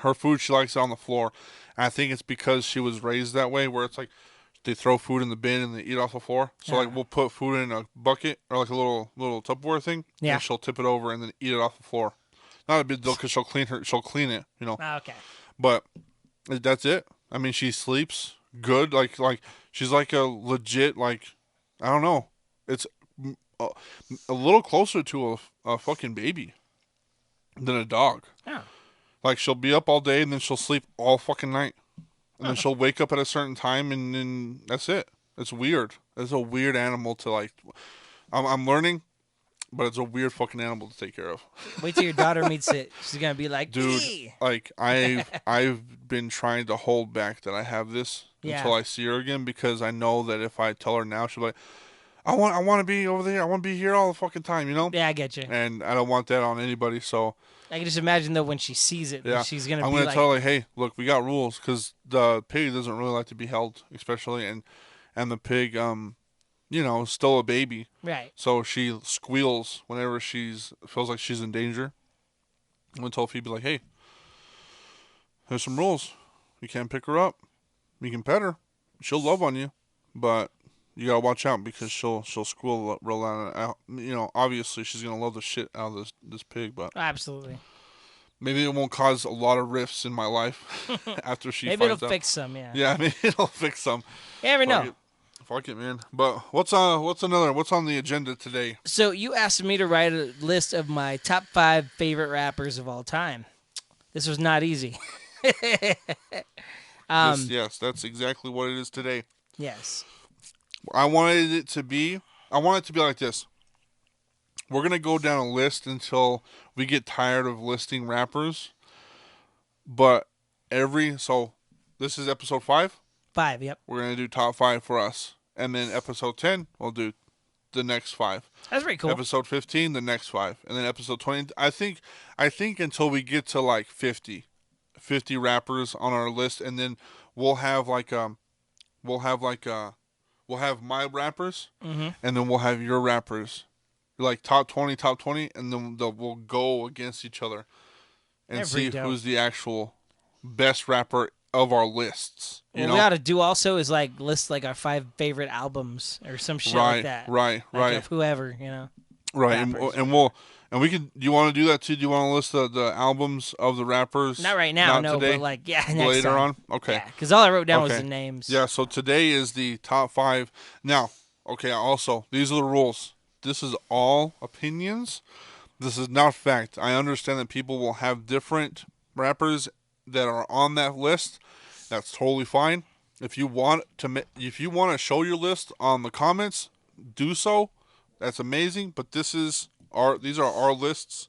[SPEAKER 2] Her food, she likes it on the floor. And I think it's because she was raised that way, where it's like they throw food in the bin and they eat off the floor. So we'll put food in a bucket or like a little Tupperware thing, and she'll tip it over and then eat it off the floor. Not a big deal because she'll clean it,
[SPEAKER 1] Okay.
[SPEAKER 2] But that's it. I mean, she sleeps good. Like she's like a legit I don't know. It's a little closer to a fucking baby than a dog.
[SPEAKER 1] Yeah.
[SPEAKER 2] Like she'll be up all day and then she'll sleep all fucking night. And then she'll wake up at a certain time, and then that's it. It's weird. It's a weird animal to like. I'm learning. but it's a weird fucking animal to take care of.
[SPEAKER 1] Wait till your daughter meets it. She's gonna be like,
[SPEAKER 2] dude,
[SPEAKER 1] "Ee!"
[SPEAKER 2] like I've been trying to hold back that I have this until I see her again, because I know that if I tell her now, she'll be like, I want to be over there. I want to be here all the fucking time, you know?
[SPEAKER 1] Yeah, I get you.
[SPEAKER 2] And I don't want that on anybody, so.
[SPEAKER 1] I can just imagine, though, when she sees it,
[SPEAKER 2] Yeah.
[SPEAKER 1] she's going to
[SPEAKER 2] I'm
[SPEAKER 1] be
[SPEAKER 2] going to
[SPEAKER 1] like...
[SPEAKER 2] tell her, hey, look, we got rules, because the pig doesn't really like to be held, especially, and the pig, you know, is still a baby.
[SPEAKER 1] Right.
[SPEAKER 2] So she squeals whenever feels like she's in danger. I'm going to tell Phoebe, like, hey, there's some rules. You can't pick her up. You can pet her. She'll love on you, but you gotta watch out, because she'll squeal real loud. You know, obviously she's gonna love the shit out of this pig, but
[SPEAKER 1] absolutely,
[SPEAKER 2] maybe it won't cause a lot of rifts in my life after she
[SPEAKER 1] maybe
[SPEAKER 2] finds
[SPEAKER 1] it'll
[SPEAKER 2] out.
[SPEAKER 1] fix some. Yeah.
[SPEAKER 2] Yeah, maybe it'll fix some.
[SPEAKER 1] You never know.
[SPEAKER 2] Fuck it, man. But what's on the agenda today?
[SPEAKER 1] So you asked me to write a list of my top 5 favorite rappers of all time. This was not easy.
[SPEAKER 2] Yes, that's exactly what it is today.
[SPEAKER 1] Yes.
[SPEAKER 2] I wanted it to be like this. We're going to go down a list until we get tired of listing rappers. But so this is episode 5?
[SPEAKER 1] 5, yep.
[SPEAKER 2] We're going to do top 5 for us. And then episode 10, we'll do the next 5.
[SPEAKER 1] That's pretty cool.
[SPEAKER 2] Episode 15, the next 5. And then episode 20, I think until we get to like 50 rappers on our list, and then we'll have my rappers,
[SPEAKER 1] mm-hmm.
[SPEAKER 2] and then we'll have your rappers, like top 20, and then we'll go against each other and see who's the actual best rapper of our lists.
[SPEAKER 1] What we ought to do also is like list like our 5 favorite albums or some shit like that.
[SPEAKER 2] Right.
[SPEAKER 1] Of whoever, you know.
[SPEAKER 2] Right, and we can. Do you want to do that too? Do you want to list the albums of the rappers?
[SPEAKER 1] Not right now, no.
[SPEAKER 2] Today,
[SPEAKER 1] but like, next
[SPEAKER 2] later
[SPEAKER 1] time.
[SPEAKER 2] on. Okay.
[SPEAKER 1] Because all I wrote down was the names.
[SPEAKER 2] Yeah. So today is the top 5. Now, okay. Also, these are the rules. This is all opinions. This is not fact. I understand that people will have different rappers that are on that list. That's totally fine. If you want to show your list on the comments, do so. That's amazing. But these are our lists,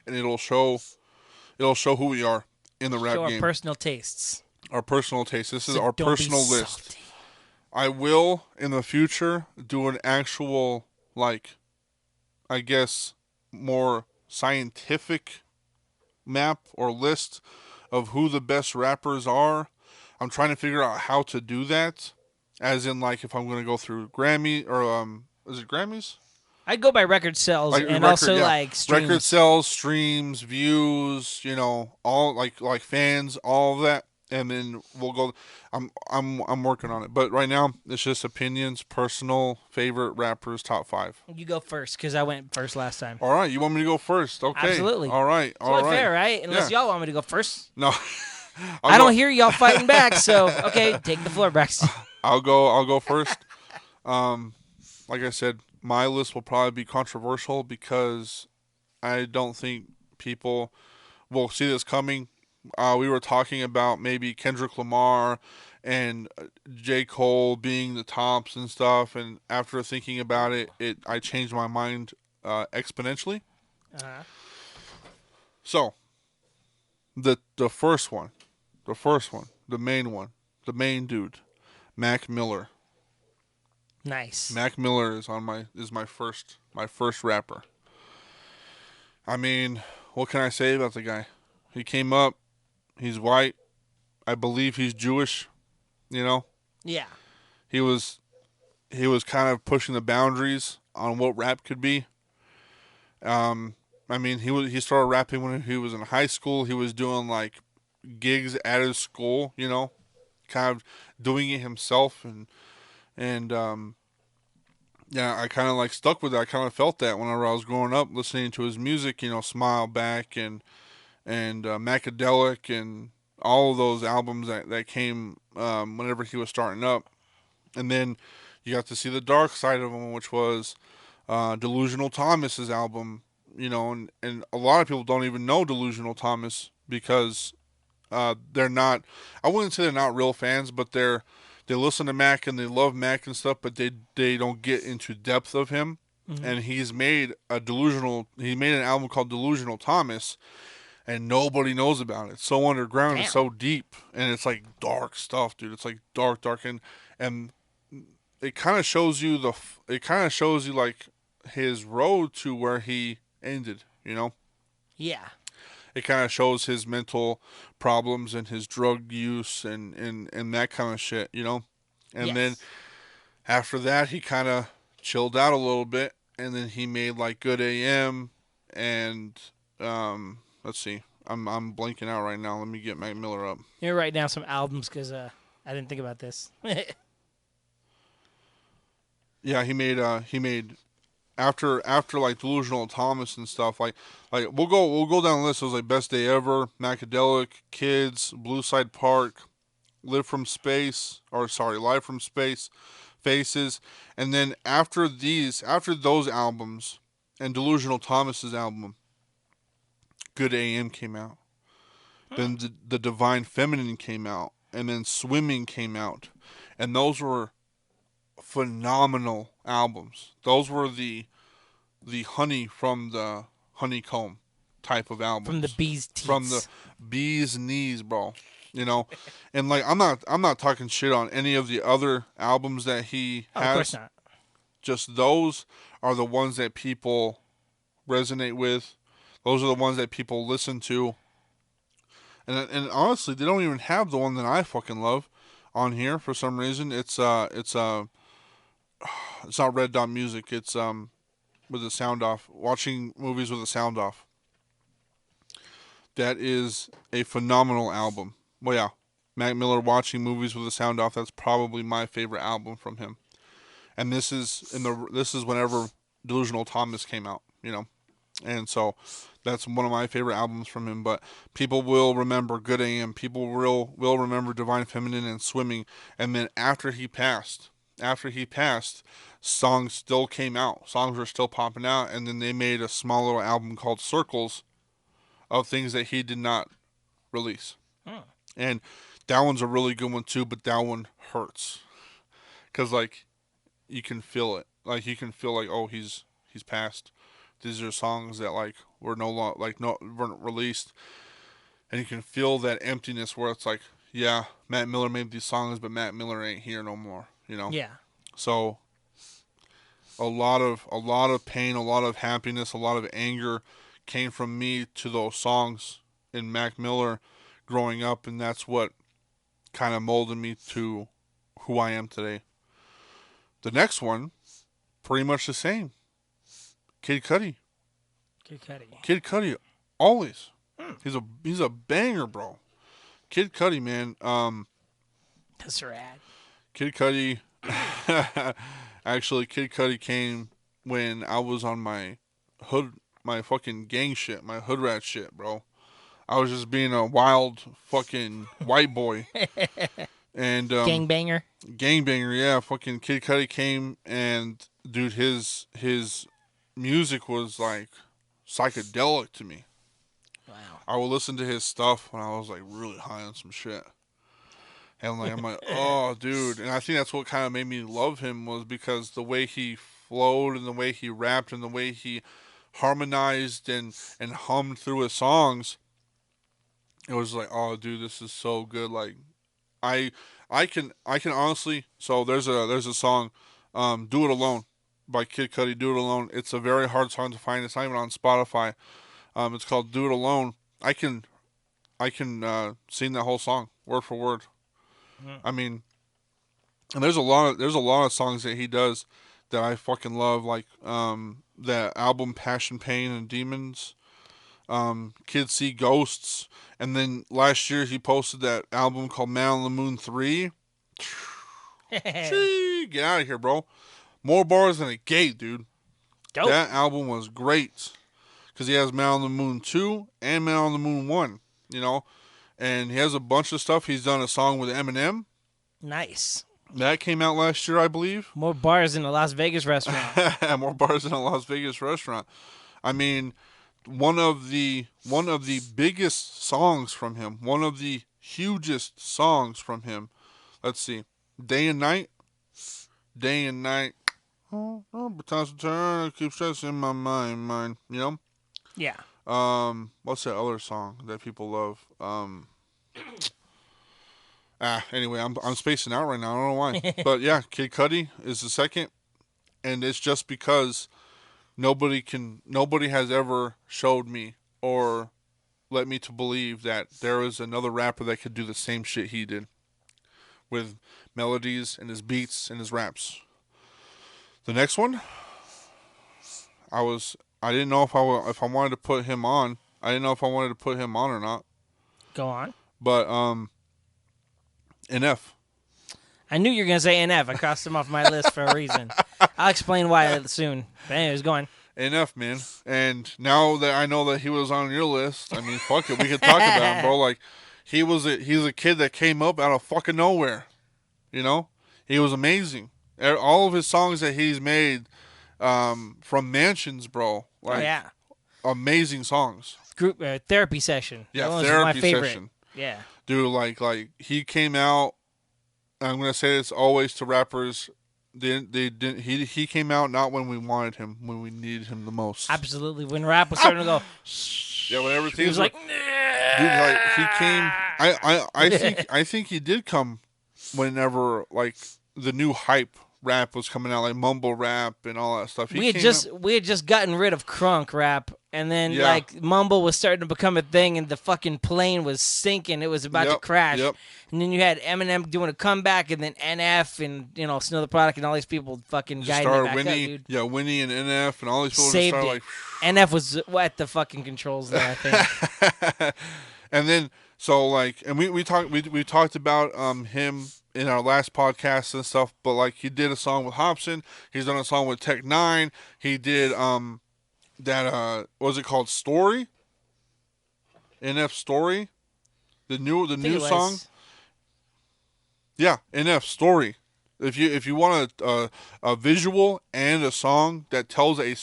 [SPEAKER 2] and it'll show who we are in the rap game.
[SPEAKER 1] Our personal tastes.
[SPEAKER 2] Our personal taste. This is our personal list. I will in the future do an actual, like, I guess, more scientific map or list of who the best rappers are. I'm trying to figure out how to do that, as in, like, if I'm going to go through Grammy or is it Grammys?
[SPEAKER 1] I'd go by record sales like streams.
[SPEAKER 2] Record sales, streams, views, you know, all like fans, all of that, and then we'll go. I'm working on it, but right now it's just opinions, personal favorite rappers, top 5.
[SPEAKER 1] You go first because I went first last time.
[SPEAKER 2] All right, you want me to go first? Okay,
[SPEAKER 1] absolutely.
[SPEAKER 2] All right,
[SPEAKER 1] all right. Fair, right? Unless y'all want me to go first.
[SPEAKER 2] No,
[SPEAKER 1] I don't hear y'all fighting back. So okay, take the floor, Brax.
[SPEAKER 2] I'll go first. Like I said, my list will probably be controversial because I don't think people will see this coming. We were talking about maybe Kendrick Lamar and J. Cole being the tops and stuff, and after thinking about it, I changed my mind exponentially.
[SPEAKER 1] Uh-huh.
[SPEAKER 2] So, the first one, the main dude, Mac Miller.
[SPEAKER 1] Nice.
[SPEAKER 2] Mac Miller is my first rapper. I mean, what can I say about the guy? He came up. He's white. I believe he's Jewish. You know.
[SPEAKER 1] Yeah.
[SPEAKER 2] He was kind of pushing the boundaries on what rap could be. I mean, he started rapping when he was in high school. He was doing like gigs at his school. You know, kind of doing it himself and yeah, I kind of like stuck with it. I kind of felt that whenever I was growing up, listening to his music. You know, Smile Back and Macadelic and all of those albums that came whenever he was starting up. And then you got to see the dark side of him, which was Delusional Thomas's album. You know, and a lot of people don't even know Delusional Thomas because they're not. I wouldn't say they're not real fans, but they listen to Mac and they love Mac and stuff, but they don't get into depth of him. and he's made he made an album called Delusional Thomas, and nobody knows about it. It's so underground.
[SPEAKER 1] Damn.
[SPEAKER 2] It's so deep, and it's like dark stuff, dude. It's like dark, and it kind of shows you like his road to where he ended.
[SPEAKER 1] Yeah.
[SPEAKER 2] It kind of shows his mental problems and his drug use and that kind of shit. And then after that, he kind of chilled out a little bit, and then he made like Good AM, and let's see, I'm blanking out right now. Let me get Mac Miller up.
[SPEAKER 1] You're write down some albums because I didn't think about this.
[SPEAKER 2] Yeah, he made after like Delusional Thomas and stuff, like we'll go down the list. It was like Best Day Ever, Macadelic, Kids, Blue Side Park, Live from Space, Faces, and then after those albums and Delusional Thomas's album, Good AM came out. Then the Divine Feminine came out, and then Swimming came out, and those were phenomenal albums. Those were the honey from the honeycomb type of albums.
[SPEAKER 1] From the bee's teeth.
[SPEAKER 2] From the bee's knees, bro. And like I'm not talking shit on any of the other albums that he has.
[SPEAKER 1] Of course not.
[SPEAKER 2] Just those are the ones that people resonate with. Those are the ones that people listen to. And honestly, they don't even have the one that I fucking love on here for some reason. It's not Red Dot Music. It's with the sound off. Watching movies with the sound off. That is a phenomenal album. Well, yeah, Mac Miller, Watching Movies with the Sound Off. That's probably my favorite album from him. And this is whenever Delusional Thomas came out. And so that's one of my favorite albums from him. But people will remember Good AM. People will remember Divine Feminine and Swimming. And then after he passed, songs still came out. Songs were still popping out. And then they made a small little album called Circles of things that he did not release. And that one's a really good one too, but that one hurts. Because like you can feel it. Like you can feel like, oh, he's passed. These are songs that like were weren't released, and you can feel that emptiness where it's like, yeah, Matt Miller made these songs, but Matt Miller ain't here no more.
[SPEAKER 1] Yeah.
[SPEAKER 2] So a lot of pain, a lot of happiness, a lot of anger came from me to those songs in Mac Miller growing up, and that's what kind of molded me to who I am today. The next one, pretty much the same. Kid Cuddy, always. He's a banger, bro. Kid Cuddy, man.
[SPEAKER 1] That's rad.
[SPEAKER 2] Kid Cuddy, actually, Kid Cuddy came when I was on my fucking gang shit, my hood rat shit, bro. I was just being a wild fucking white boy. And
[SPEAKER 1] Gangbanger,
[SPEAKER 2] yeah. Fucking Kid Cudi came, and dude, his music was like psychedelic to me.
[SPEAKER 1] Wow.
[SPEAKER 2] I would listen to his stuff when I was like really high on some shit, and like I'm like, oh, dude. And I think that's what kind of made me love him, was because the way he flowed and the way he rapped and the way he harmonized and hummed through his songs. It was like, oh, dude, this is so good. Like, I can honestly. So there's a song, "Do It Alone" by Kid Cudi. Do It Alone. It's a very hard song to find. It's not even on Spotify. It's called "Do It Alone." I can sing that whole song word for word. I mean, and there's a lot of songs that he does that I fucking love, like that album "Passion, Pain, and Demons." Kids See Ghosts, and then last year he posted that album called Man on the Moon 3. Get out of here, bro. More bars than a gate, dude.
[SPEAKER 1] Dope.
[SPEAKER 2] That album was great because he has Man on the Moon 2 and Man on the Moon 1, and he has a bunch of stuff. He's done a song with Eminem.
[SPEAKER 1] Nice.
[SPEAKER 2] That came out last year, I believe.
[SPEAKER 1] More bars in a Las Vegas restaurant.
[SPEAKER 2] More bars in a Las Vegas restaurant. I mean, one of the biggest songs from him, one of the hugest songs from him. Let's see, Day and Night. but times return, I keep stressing my mind. You know?
[SPEAKER 1] Yeah.
[SPEAKER 2] What's that other song that people love? Anyway, I'm spacing out right now. I don't know why. But yeah, Kid Cudi is the second, and it's just because nobody has ever showed me or led me to believe that there is another rapper that could do the same shit he did with melodies and his beats and his raps. The next one, I didn't know if I wanted to put him on. I didn't know if I wanted to put him on or not.
[SPEAKER 1] Go on.
[SPEAKER 2] But NF.
[SPEAKER 1] I knew you were gonna say NF. I crossed him off my list for a reason. I'll explain why soon. But anyways, go on.
[SPEAKER 2] NF, man. And now that I know that he was on your list, I mean, fuck it, we could talk about him, bro. Like, he's a kid that came up out of fucking nowhere. You know, he was amazing. All of his songs that he's made, from Mansions, bro. Like, amazing songs.
[SPEAKER 1] Group therapy session.
[SPEAKER 2] Yeah,
[SPEAKER 1] that
[SPEAKER 2] therapy
[SPEAKER 1] my favorite.
[SPEAKER 2] session.
[SPEAKER 1] Yeah,
[SPEAKER 2] dude, like he came out. I'm gonna say this always to rappers. They didn't. He came out not when we wanted him, when we needed him the most.
[SPEAKER 1] Absolutely. When rap was starting to go.
[SPEAKER 2] Yeah, when everything
[SPEAKER 1] was like.
[SPEAKER 2] Dude, like he came. I think he did come whenever like the new hype rap was coming out, like mumble rap and all that stuff.
[SPEAKER 1] We had just gotten rid of crunk rap, and then like mumble was starting to become a thing, and the fucking plane was sinking. It was about to crash.
[SPEAKER 2] Yep.
[SPEAKER 1] And then you had Eminem doing a comeback, and then NF and Snow the Product and all these people fucking guiding it back up, dude.
[SPEAKER 2] Yeah, Winnie and NF and all these people
[SPEAKER 1] saved
[SPEAKER 2] just
[SPEAKER 1] it.
[SPEAKER 2] Like
[SPEAKER 1] NF was at the fucking controls there, I think.
[SPEAKER 2] And then so like, and we talked about him in our last podcast and stuff, but like he did a song with Hobson, he's done a song with Tech Nine, he did that what was it called, Story? NF Story? The new song? Yeah, NF Story. If you want a visual and a song that tells a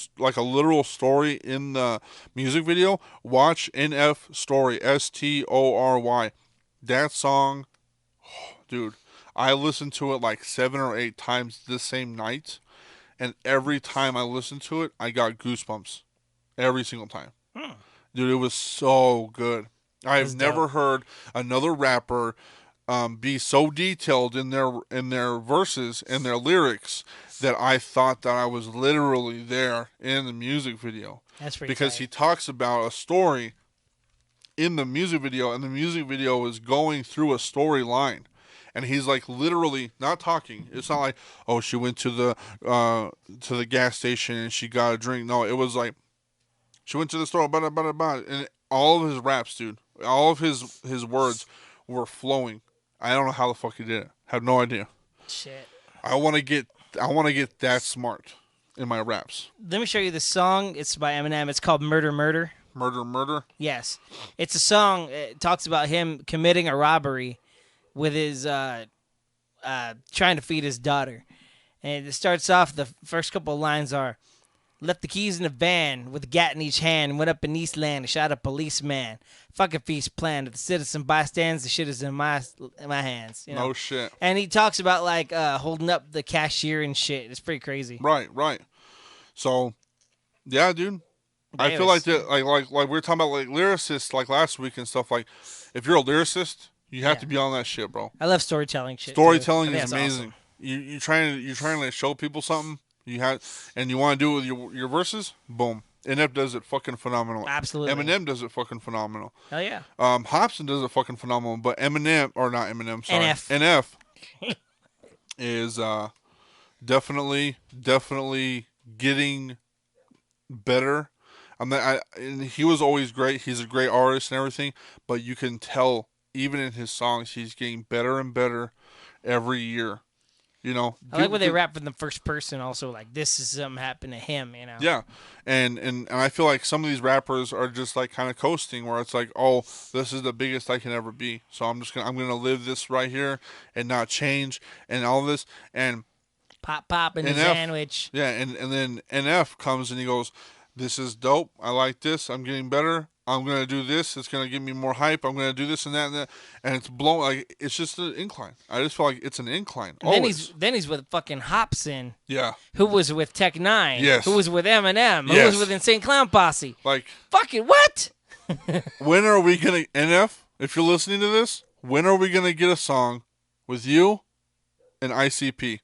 [SPEAKER 2] literal story in the music video, watch NF Story, STORY. That song, dude, I listened to it like 7 or 8 times this same night, and every time I listened to it, I got goosebumps. Every single time. Dude, it was so good. I've never heard another rapper be so detailed in their verses and their lyrics that I thought that I was literally there in the music video.
[SPEAKER 1] That's pretty
[SPEAKER 2] because
[SPEAKER 1] tight.
[SPEAKER 2] He talks about a story in the music video, and the music video is going through a storyline. And he's like literally not talking. It's not like, oh, she went to the gas station and she got a drink. No, it was like she went to the store, and all of his raps, dude, all of his words were flowing. I don't know how the fuck he did it. Have no idea.
[SPEAKER 1] Shit.
[SPEAKER 2] I want to get that smart in my raps.
[SPEAKER 1] Let me show you the song. It's by Eminem. It's called Murder, Murder.
[SPEAKER 2] Murder, Murder?
[SPEAKER 1] Yes. It's a song. It talks about him committing a robbery with his trying to feed his daughter. And it starts off, the first couple of lines are, left the keys in the van with a gat in each hand, went up in Eastland and shot a policeman. Fucking feast plan. If the citizen bystands, the shit is in my hands. You know?
[SPEAKER 2] No shit.
[SPEAKER 1] And he talks about like holding up the cashier and shit. It's pretty crazy.
[SPEAKER 2] Right. So, yeah, dude. I feel like like we were talking about like lyricists like last week and stuff. Like, if you're a lyricist, you have to be on that shit, bro.
[SPEAKER 1] I love storytelling shit.
[SPEAKER 2] Storytelling is amazing. Awesome. You trying to show people something. You want to do it with your verses. Boom. NF does it fucking phenomenal.
[SPEAKER 1] Absolutely.
[SPEAKER 2] Eminem does it fucking phenomenal.
[SPEAKER 1] Hell yeah.
[SPEAKER 2] Hobson does it fucking phenomenal, but NF is definitely getting better. And he was always great. He's a great artist and everything, but you can tell even in his songs he's getting better and better every year. You know,
[SPEAKER 1] I like when they rap in the first person. Also, like this is something happened to him. You know.
[SPEAKER 2] Yeah, and I feel like some of these rappers are just like kind of coasting, where it's like, oh, this is the biggest I can ever be, so I'm gonna live this right here and not change and all this and
[SPEAKER 1] pop in the sandwich.
[SPEAKER 2] Yeah, and then NF comes and he goes, this is dope. I like this. I'm getting better. I'm gonna do this. It's gonna give me more hype. I'm gonna do this and that, and it's blown. Like it's just an incline. I just feel like it's an incline.
[SPEAKER 1] And then he's with fucking Hopsin.
[SPEAKER 2] Yeah.
[SPEAKER 1] Who was with Tech Nine?
[SPEAKER 2] Yes.
[SPEAKER 1] Who was with Eminem?
[SPEAKER 2] Yes.
[SPEAKER 1] Who was with Insane Clown Posse?
[SPEAKER 2] Like
[SPEAKER 1] fucking what?
[SPEAKER 2] When are we gonna NF? If you're listening to this, when are we gonna get a song with you and ICP?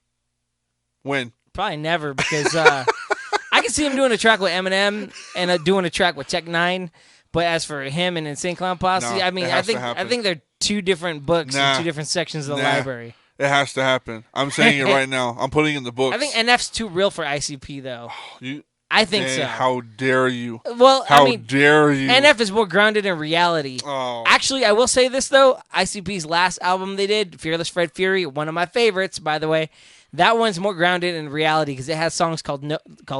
[SPEAKER 2] When?
[SPEAKER 1] Probably never, because I can see him doing a track with Eminem and doing a track with Tech Nine. But as for him and Insane Clown Posse,
[SPEAKER 2] No,
[SPEAKER 1] I mean, I think they're two different books and two different sections of the library.
[SPEAKER 2] It has to happen. I'm saying it right now. I'm putting it in the books.
[SPEAKER 1] I think NF's too real for ICP though. I think so.
[SPEAKER 2] How dare you?
[SPEAKER 1] Well,
[SPEAKER 2] how dare you?
[SPEAKER 1] NF is more grounded in reality.
[SPEAKER 2] Oh.
[SPEAKER 1] Actually, I will say this though: ICP's last album they did, Fearless Fred Fury, one of my favorites, by the way. That one's more grounded in reality because it has songs called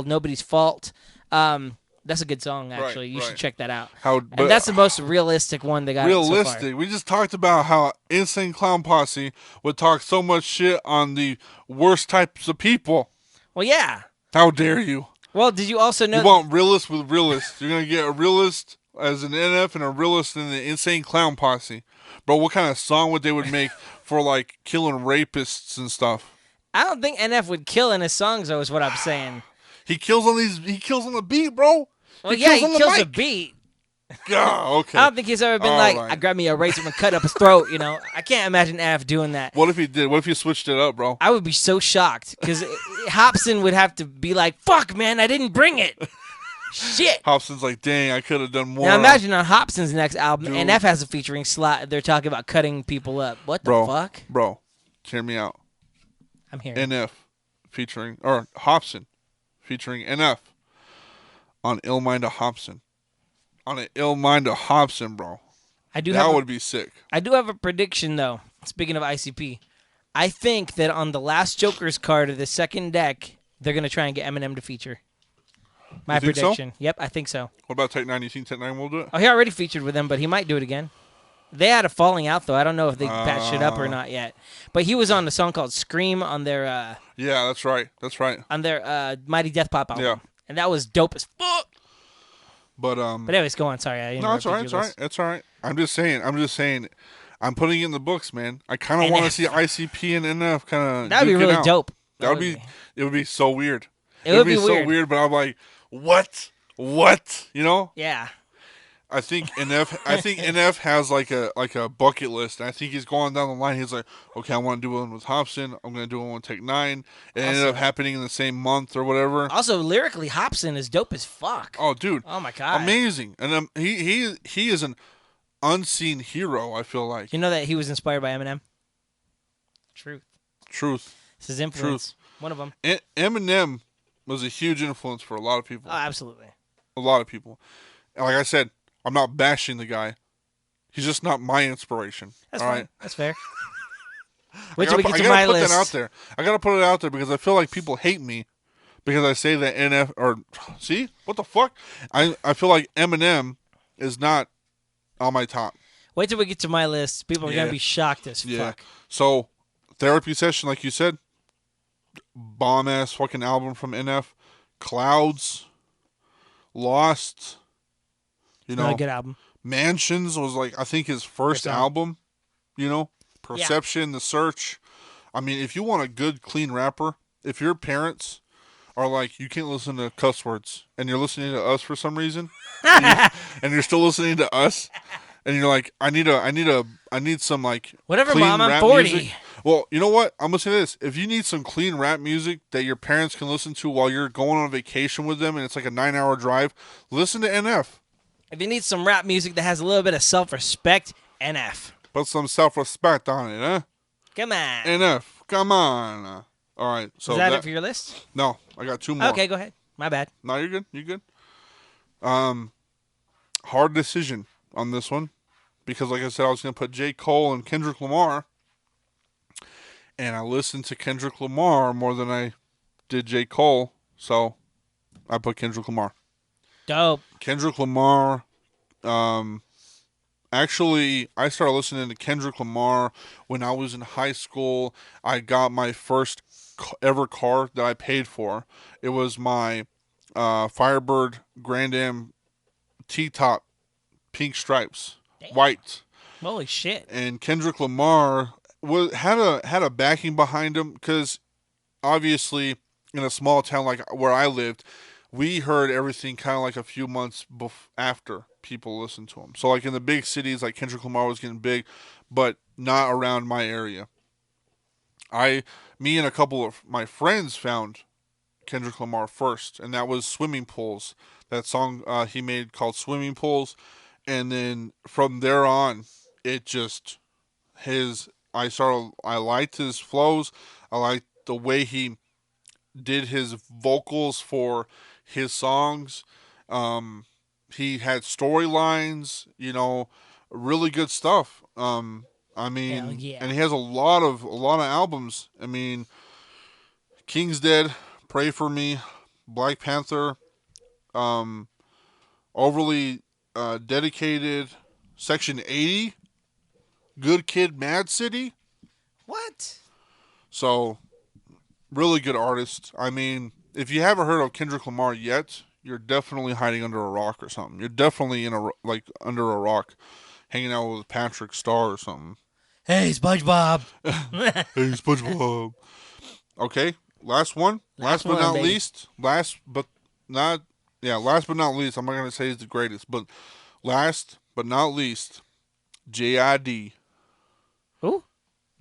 [SPEAKER 1] Nobody's Fault. That's a good song, actually. You should check that out. And that's the most realistic one they got.
[SPEAKER 2] Realistic.
[SPEAKER 1] So far.
[SPEAKER 2] We just talked about how Insane Clown Posse would talk so much shit on the worst types of people.
[SPEAKER 1] Well, yeah.
[SPEAKER 2] How dare you?
[SPEAKER 1] Well, did you also know?
[SPEAKER 2] You want realist with realist. You're gonna get a realist as an NF and a realist in the Insane Clown Posse. Bro, what kind of song would they make for like killing rapists and stuff?
[SPEAKER 1] I don't think NF would kill in his songs, though. Is what I'm saying.
[SPEAKER 2] He kills on the beat, bro.
[SPEAKER 1] Well, he kills a beat.
[SPEAKER 2] Yeah, okay.
[SPEAKER 1] I don't think he's ever been I grabbed me a razor and cut up his throat, you know. I can't imagine Av doing that.
[SPEAKER 2] What if he did? What if he switched it up, bro?
[SPEAKER 1] I would be so shocked because Hopsin would have to be like, fuck, man, I didn't bring it. Shit.
[SPEAKER 2] Hopsin's like, dang, I could have done more.
[SPEAKER 1] Now imagine on Hopsin's next album, NF has a featuring slot. They're talking about cutting people up. What the fuck?
[SPEAKER 2] Bro, hear me out.
[SPEAKER 1] I'm here.
[SPEAKER 2] NF featuring, or Hopsin featuring NF on Ill Mind of Hopsin. On an Ill Mind of Hopsin, bro. That would be sick.
[SPEAKER 1] I do have a prediction, though. Speaking of ICP, I think that on the last Joker's card of the second deck, they're going to try and get Eminem to feature. My prediction. So? Yep, I think so.
[SPEAKER 2] What about Tech 9? You think Tech 9 will do it?
[SPEAKER 1] Oh, he already featured with them, but he might do it again. They had a falling out, though. I don't know if they patched it up or not yet. But he was on the song called Scream on their...
[SPEAKER 2] yeah, that's right. That's right.
[SPEAKER 1] On their Mighty Death Pop album.
[SPEAKER 2] Yeah.
[SPEAKER 1] And that was dope as fuck.
[SPEAKER 2] But
[SPEAKER 1] anyways, go on. Sorry, I interrupted.
[SPEAKER 2] No, it's all right.
[SPEAKER 1] It's all right.
[SPEAKER 2] It's all right. I'm just saying. I'm putting it in the books, man. I kind of want to see ICP and NF kind of.
[SPEAKER 1] That'd be really dope.
[SPEAKER 2] That would be. It would be so weird.
[SPEAKER 1] It would be
[SPEAKER 2] so weird. But I'm like, what? You know?
[SPEAKER 1] Yeah.
[SPEAKER 2] I think NF has like a bucket list, and I think he's going down the line. He's like, okay, I want to do one with Hopsin. I'm going to do one with Tech 9. It ended up happening in the same month or whatever.
[SPEAKER 1] Also, lyrically, Hopsin is dope as fuck.
[SPEAKER 2] Oh, dude.
[SPEAKER 1] Oh my god.
[SPEAKER 2] Amazing. And he is an unseen hero, I feel like.
[SPEAKER 1] You know that he was inspired by Eminem? Truth. It's his influence. One of them.
[SPEAKER 2] Eminem was a huge influence for a lot of people.
[SPEAKER 1] Oh, absolutely.
[SPEAKER 2] A lot of people. And like I said, I'm not bashing the guy. He's just not my inspiration.
[SPEAKER 1] That's
[SPEAKER 2] all
[SPEAKER 1] fine.
[SPEAKER 2] right?
[SPEAKER 1] That's fair. Wait till we get to my list.
[SPEAKER 2] That out there. I gotta put it out there because I feel like people hate me because I say that NF or see what the fuck. I feel like Eminem is not on my top.
[SPEAKER 1] Wait till we get to my list. People are gonna be shocked as fuck.
[SPEAKER 2] So, Therapy Session, like you said, bomb ass fucking album from NF. Clouds, Lost. You know,
[SPEAKER 1] really good album.
[SPEAKER 2] Mansions was like I think his first album. You know, Perception, The Search. I mean, if you want a good, clean rapper, if your parents are like, you can't listen to cuss words, and you're listening to us for some reason, and you're still listening to us, and you're like, I need some like
[SPEAKER 1] whatever,
[SPEAKER 2] clean
[SPEAKER 1] Mom. I'm
[SPEAKER 2] rap
[SPEAKER 1] 40.
[SPEAKER 2] Music. Well, you know what? I'm gonna say this: if you need some clean rap music that your parents can listen to while you're going on vacation with them, and it's like a 9-hour drive, listen to NF.
[SPEAKER 1] If you need some rap music that has a little bit of self-respect, NF.
[SPEAKER 2] Put some self-respect on it, huh?
[SPEAKER 1] Come on.
[SPEAKER 2] NF, come on. All right. So
[SPEAKER 1] is that it for your list?
[SPEAKER 2] No, I got two more.
[SPEAKER 1] Okay, go ahead. My bad.
[SPEAKER 2] No, you're good. You're good. Hard decision on this one because, like I said, I was going to put J. Cole and Kendrick Lamar, and I listened to Kendrick Lamar more than I did J. Cole, so I put Kendrick Lamar.
[SPEAKER 1] Dope.
[SPEAKER 2] Kendrick Lamar. Actually, I started listening to Kendrick Lamar when I was in high school. I got my first ever car that I paid for. It was my Firebird Grand Am T-Top Pink Stripes.
[SPEAKER 1] Damn.
[SPEAKER 2] White.
[SPEAKER 1] Holy shit.
[SPEAKER 2] And Kendrick Lamar had a backing behind him because obviously in a small town like where I lived, we heard everything kind of like a few months after people listened to him. So like in the big cities, like Kendrick Lamar was getting big, but not around my area. Me and a couple of my friends found Kendrick Lamar first, and that was Swimming Pools. That song he made called Swimming Pools. And then from there on, it just I liked his flows. I liked the way he did his vocals for his songs. He had storylines, really good stuff. I mean,
[SPEAKER 1] hell yeah.
[SPEAKER 2] And he has a lot of albums. I mean, King's Dead, Pray for Me, Black Panther, Overly Dedicated, Section 80, Good Kid, Mad City.
[SPEAKER 1] What? So,
[SPEAKER 2] really good artist. I mean, if you haven't heard of Kendrick Lamar yet, you're definitely hiding under a rock or something. You're definitely under a rock, hanging out with Patrick Star or something.
[SPEAKER 1] Hey, SpongeBob.
[SPEAKER 2] Hey, SpongeBob. Okay, last one. Last but not least. Last but not least. I'm not gonna say he's the greatest, but last but not least, J.I.D.
[SPEAKER 1] Who?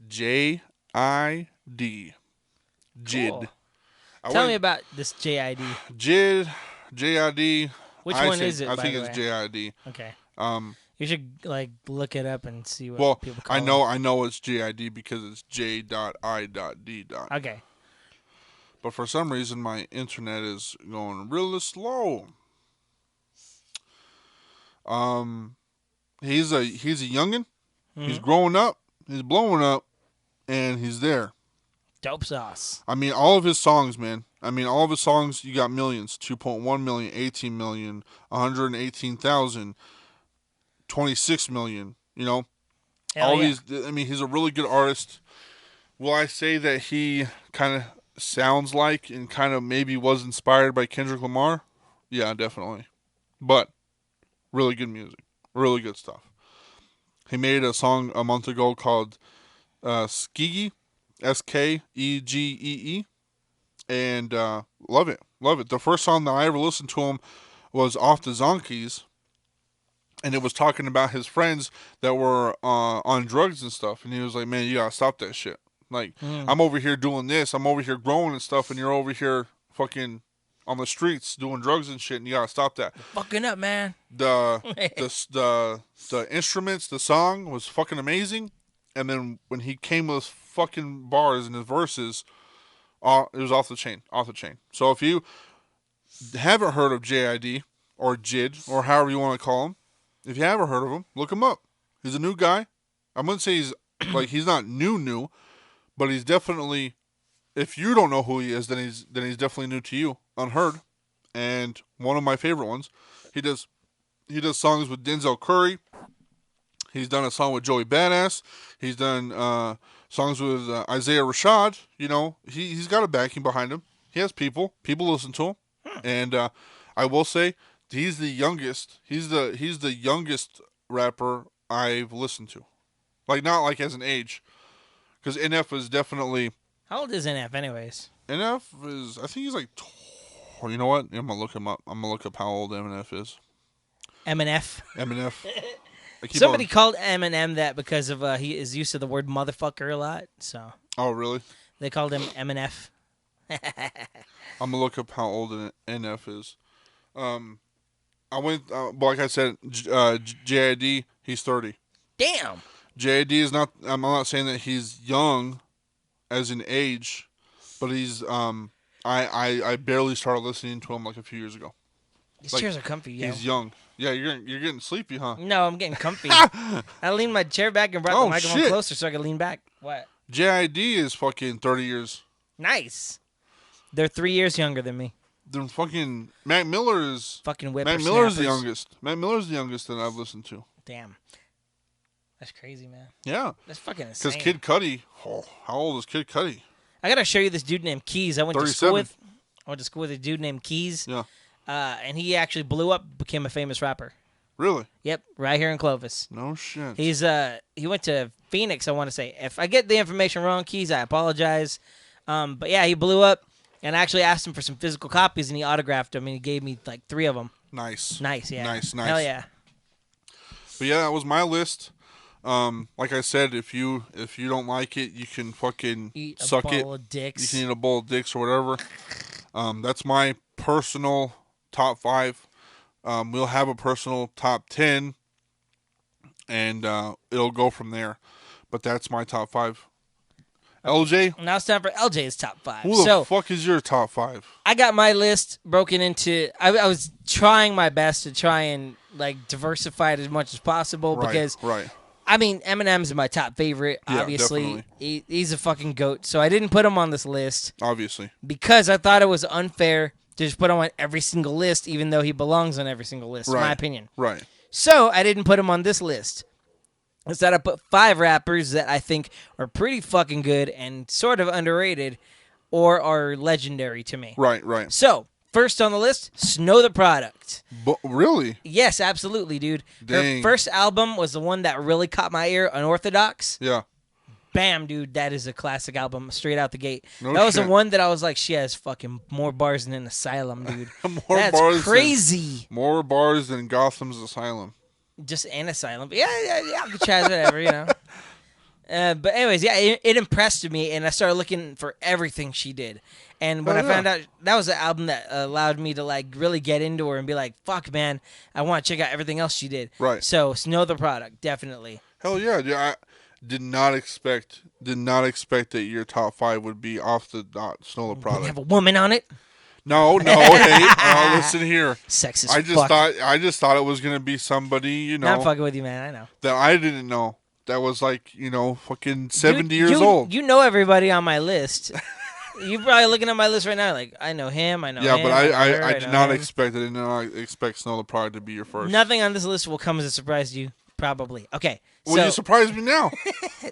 [SPEAKER 2] J.I.D. Jid.
[SPEAKER 1] Cool. Tell me about this J.I.D.
[SPEAKER 2] J.I.D.
[SPEAKER 1] Which one is it?
[SPEAKER 2] I think it's J.I.D.
[SPEAKER 1] Okay. You should look it up and see what people call
[SPEAKER 2] it.
[SPEAKER 1] Well,
[SPEAKER 2] I know it's J.I.D. because it's J.I.D.
[SPEAKER 1] Okay.
[SPEAKER 2] But for some reason, my internet is going really slow. He's a youngin'. Mm-hmm. He's growing up. He's blowing up, and he's there.
[SPEAKER 1] Dope sauce.
[SPEAKER 2] I mean, all of his songs, man. I mean, all of his songs, you got millions. 2.1 million, 18 million, 118,000, 26 million,
[SPEAKER 1] Hell
[SPEAKER 2] all
[SPEAKER 1] yeah.
[SPEAKER 2] these. I mean, he's a really good artist. Will I say that he kind of sounds like and kind of maybe was inspired by Kendrick Lamar? Yeah, definitely. But really good music. Really good stuff. He made a song a month ago called Skegee. Skegee, and love it. The first song that I ever listened to him was Off the Zonkies, and it was talking about his friends that were on drugs and stuff, and he was like, man, you gotta stop that shit. Like, I'm over here doing this, I'm over here growing and stuff, and you're over here fucking on the streets doing drugs and shit, and you gotta stop that.
[SPEAKER 1] You're fucking up, man.
[SPEAKER 2] The instruments, the song was fucking amazing. And then when he came with his fucking bars and his verses, it was off the chain. So if you haven't heard of J.I.D. or Jid or however you want to call him, if you haven't heard of him, look him up. He's a new guy. I wouldn't say he's not new, but he's definitely, if you don't know who he is, then he's definitely new to you, unheard, and one of my favorite ones. He does songs with Denzel Curry. He's done a song with Joey Badass. He's done songs with Isaiah Rashad. He's got a backing behind him. He has people. People listen to him. And I will say he's the youngest. He's the youngest rapper I've listened to. Like, not like as an age, because NF is definitely.
[SPEAKER 1] How old is NF, anyways?
[SPEAKER 2] NF is, I think he's like. You know what? I'm gonna look him up. I'm gonna look up how old MNF is.
[SPEAKER 1] MNF.
[SPEAKER 2] Somebody
[SPEAKER 1] called Eminem that because of he is used to the word motherfucker a lot. So.
[SPEAKER 2] Oh, really?
[SPEAKER 1] They called him MNF.
[SPEAKER 2] I'm gonna look up how old NF is. I went, like I said, J.I.D. He's 30.
[SPEAKER 1] Damn.
[SPEAKER 2] J.I.D. is not. I'm not saying that he's young, as in age, but he's. I barely started listening to him like a few years ago.
[SPEAKER 1] These chairs are comfy.
[SPEAKER 2] He's young. Yeah, you're getting sleepy, huh?
[SPEAKER 1] No, I'm getting comfy. I leaned my chair back and brought the microphone closer so I could lean back. What?
[SPEAKER 2] J.I.D. is fucking 30 years.
[SPEAKER 1] Nice. They're 3 years younger than me.
[SPEAKER 2] Then fucking Mac Miller is
[SPEAKER 1] fucking
[SPEAKER 2] Mac Miller's the youngest. Mac Miller's the youngest that I've listened to.
[SPEAKER 1] Damn. That's crazy, man.
[SPEAKER 2] Yeah.
[SPEAKER 1] That's fucking insane.
[SPEAKER 2] Because Kid Cuddy, how old is Kid Cuddy?
[SPEAKER 1] I gotta show you this dude named Keys. I went
[SPEAKER 2] 37.
[SPEAKER 1] to school with a dude named Keys.
[SPEAKER 2] Yeah.
[SPEAKER 1] And he actually blew up, became a famous rapper.
[SPEAKER 2] Really?
[SPEAKER 1] Yep, right here in Clovis.
[SPEAKER 2] No shit.
[SPEAKER 1] He went to Phoenix, I want to say. If I get the information wrong, Keys, I apologize. But yeah, he blew up, and I actually asked him for some physical copies, and he autographed them, and he gave me like 3 of them.
[SPEAKER 2] Nice.
[SPEAKER 1] Yeah.
[SPEAKER 2] Nice.
[SPEAKER 1] Hell yeah.
[SPEAKER 2] But yeah, that was my list. Like I said, if you don't like it, you can fucking suck it.
[SPEAKER 1] Of dicks.
[SPEAKER 2] You can eat a bowl of dicks or whatever. That's my personal top 5. We'll have a personal top 10, and it'll go from there. But that's my top 5. LJ?
[SPEAKER 1] Now it's time for LJ's top 5.
[SPEAKER 2] Who the fuck is your top 5?
[SPEAKER 1] I got my list broken into... I was trying my best to try and like diversify it as much as possible because...
[SPEAKER 2] Right.
[SPEAKER 1] I mean, Eminem's my top favorite, obviously.
[SPEAKER 2] Definitely.
[SPEAKER 1] He's a fucking goat, so I didn't put him on this list.
[SPEAKER 2] Obviously.
[SPEAKER 1] Because I thought it was unfair to just put him on every single list, even though he belongs on every single list, in my opinion.
[SPEAKER 2] Right.
[SPEAKER 1] So I didn't put him on this list. Instead, I put 5 rappers that I think are pretty fucking good and sort of underrated or are legendary to me.
[SPEAKER 2] Right.
[SPEAKER 1] So, first on the list, Snow the Product.
[SPEAKER 2] Really?
[SPEAKER 1] Yes, absolutely, dude.
[SPEAKER 2] Dang.
[SPEAKER 1] Her first album was the one that really caught my ear, Unorthodox.
[SPEAKER 2] Yeah.
[SPEAKER 1] Bam, dude, that is a classic album straight out the gate.
[SPEAKER 2] No
[SPEAKER 1] that was
[SPEAKER 2] shit.
[SPEAKER 1] the one that I was like, she has fucking more bars than an asylum, dude.
[SPEAKER 2] That's
[SPEAKER 1] bars crazy.
[SPEAKER 2] More bars than Gotham's Asylum.
[SPEAKER 1] Just an asylum. But yeah, Chaz, whatever, you know. But anyways, yeah, it impressed me, and I started looking for everything she did. And when I found out that was the album that allowed me to like really get into her and be like, fuck, man, I want to check out everything else she did.
[SPEAKER 2] Right.
[SPEAKER 1] So, Snow the Product, definitely.
[SPEAKER 2] Hell yeah, dude. I did not expect that your top 5 would be off the dot. Snow the Product.
[SPEAKER 1] Have a woman on it?
[SPEAKER 2] No. Hey, listen here.
[SPEAKER 1] Sexist.
[SPEAKER 2] I just thought it was gonna be somebody, you know.
[SPEAKER 1] Not fucking with you, man. I know.
[SPEAKER 2] That I didn't know. That was like, you know, fucking 70 years old.
[SPEAKER 1] You know everybody on my list. You're probably looking at my list right now, like I know him. I know.
[SPEAKER 2] Yeah,
[SPEAKER 1] him,
[SPEAKER 2] but I did not
[SPEAKER 1] him.
[SPEAKER 2] expect. I did not expect Snow the Product to be your first.
[SPEAKER 1] Nothing on this list will come as a surprise to you. Probably. Okay.
[SPEAKER 2] Well, you surprised me now.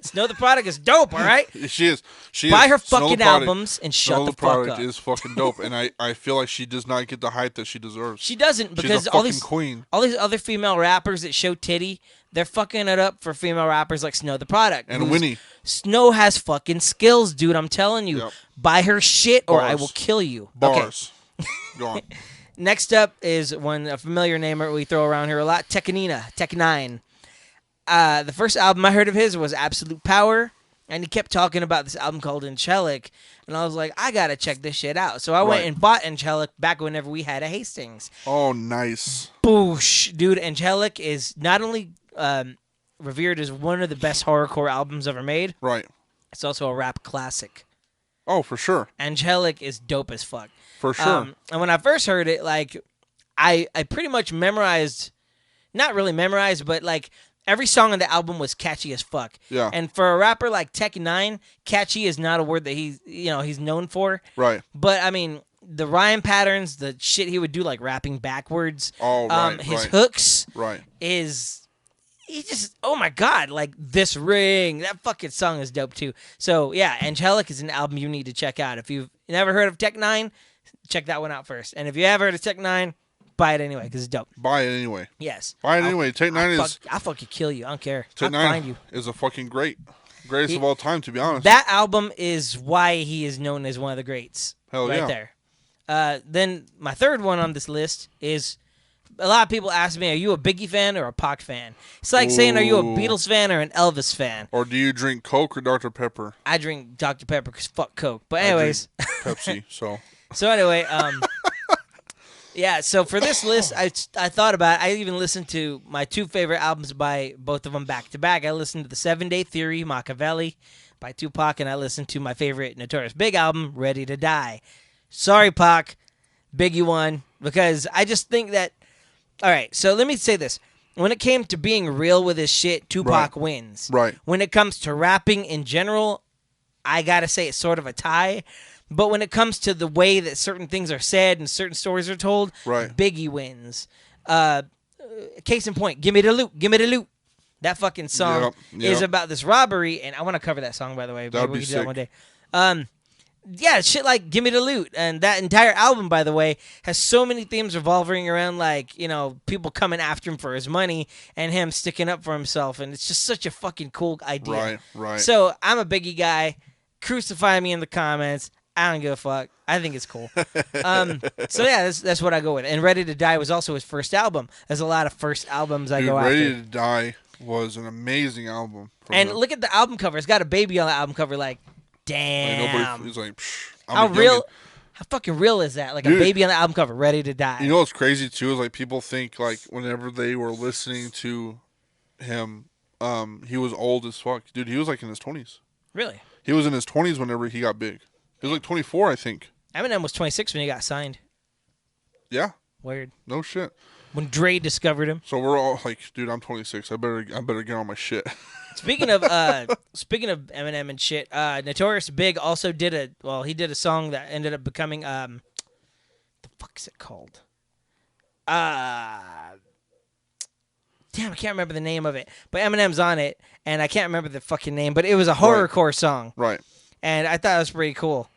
[SPEAKER 1] Snow the Product is dope, all right?
[SPEAKER 2] She is.
[SPEAKER 1] Buy her fucking albums and shut the fuck up.
[SPEAKER 2] Snow the Product is fucking dope, and I feel like she does not get the hype that she deserves.
[SPEAKER 1] She doesn't, because
[SPEAKER 2] she's a fucking queen.
[SPEAKER 1] All these other female rappers that show titty, they're fucking it up for female rappers like Snow the Product.
[SPEAKER 2] And Winnie.
[SPEAKER 1] Snow has fucking skills, dude, I'm telling you.
[SPEAKER 2] Yep.
[SPEAKER 1] Buy her shit or
[SPEAKER 2] Bars.
[SPEAKER 1] I will kill you.
[SPEAKER 2] Bars.
[SPEAKER 1] Okay.
[SPEAKER 2] Go on.
[SPEAKER 1] Next up is a familiar name we throw around here a lot, Tech 9. The first album I heard of his was Absolute Power, and he kept talking about this album called Angelic, and I was like, I gotta check this shit out. So I went and bought Angelic back whenever we had a Hastings.
[SPEAKER 2] Oh, nice.
[SPEAKER 1] Boosh. Dude, Angelic is not only revered as one of the best horrorcore albums ever made,
[SPEAKER 2] right?
[SPEAKER 1] It's also a rap classic.
[SPEAKER 2] Oh, for sure.
[SPEAKER 1] Angelic is dope as fuck.
[SPEAKER 2] For sure.
[SPEAKER 1] And when I first heard it, like, I pretty much memorized, not really memorized, but like, every song on the album was catchy as fuck.
[SPEAKER 2] Yeah.
[SPEAKER 1] And for a rapper like Tech 9, catchy is not a word that he's known for.
[SPEAKER 2] Right.
[SPEAKER 1] But I mean, the rhyme patterns, the shit he would do, like rapping backwards.
[SPEAKER 2] Oh, right.
[SPEAKER 1] His hooks.
[SPEAKER 2] Right.
[SPEAKER 1] He just, oh my God, like This Ring. That fucking song is dope too. So yeah, Angelic is an album you need to check out. If you've never heard of Tech 9, check that one out first. And if you have heard of Tech 9, buy it anyway because it's dope.
[SPEAKER 2] Buy it anyway.
[SPEAKER 1] Yes.
[SPEAKER 2] Buy it anyway. Tech 9 is...
[SPEAKER 1] I'll fucking kill you. I don't care.
[SPEAKER 2] Tech 9 is a fucking greatest of all time, to be honest.
[SPEAKER 1] That album is why he is known as one of the greats.
[SPEAKER 2] Hell
[SPEAKER 1] right
[SPEAKER 2] yeah.
[SPEAKER 1] There. Then my third one on this list is... A lot of people ask me, are you a Biggie fan or a Pac fan? It's like saying, are you a Beatles fan or an Elvis fan?
[SPEAKER 2] Or do you drink Coke or Dr. Pepper?
[SPEAKER 1] I drink Dr. Pepper because fuck Coke. But anyways.
[SPEAKER 2] Pepsi, so.
[SPEAKER 1] So anyway, yeah, so for this list, I thought about it. I even listened to my 2 favorite albums by both of them back to back. I listened to the 7 Day Theory, Machiavelli by Tupac, and I listened to my favorite Notorious Big album, Ready to Die. Sorry, Pac. Biggie won because I just think that... All right, so let me say this. When it came to being real with his shit, Tupac wins.
[SPEAKER 2] Right.
[SPEAKER 1] When it comes to rapping in general, I got to say it's sort of a tie. But when it comes to the way that certain things are said and certain stories are told, Biggie wins. Case in point, Give Me the Loot, Give Me the Loot. That fucking song is about this robbery, and I want to cover that song, by the way.
[SPEAKER 2] That would be
[SPEAKER 1] do
[SPEAKER 2] sick.
[SPEAKER 1] that one day. Yeah, shit like "Give Me the Loot," and that entire album, by the way, has so many themes revolving around like people coming after him for his money and him sticking up for himself, and it's just such a fucking cool idea.
[SPEAKER 2] Right.
[SPEAKER 1] So I'm a Biggie guy. Crucify me in the comments. I don't give a fuck. I think it's cool. So yeah, that's what I go with. And "Ready to Die" was also his first album. There's a lot of first albums I go after.
[SPEAKER 2] "Ready to Die" was an amazing album.
[SPEAKER 1] And look at the album cover. It's got a baby on the album cover. Like, damn.
[SPEAKER 2] He's like,
[SPEAKER 1] how fucking real is that? Like, dude, a baby on the album cover, ready to die.
[SPEAKER 2] You know what's crazy too is like people think like whenever they were listening to him, he was old as fuck. Dude, he was like in his 20s.
[SPEAKER 1] Really?
[SPEAKER 2] He was in his 20s whenever he got big. He was like 24, I think.
[SPEAKER 1] Eminem was 26 when he got signed.
[SPEAKER 2] Yeah.
[SPEAKER 1] Weird.
[SPEAKER 2] No shit.
[SPEAKER 1] When Dre discovered him.
[SPEAKER 2] So we're all like, dude, I'm 26. I better get on my shit.
[SPEAKER 1] Speaking of Eminem and shit, Notorious Big also did a song that ended up becoming the fuck is it called? Damn, I can't remember the name of it. But Eminem's on it, and I can't remember the fucking name, but it was a horrorcore song.
[SPEAKER 2] Right.
[SPEAKER 1] And I thought it was pretty cool.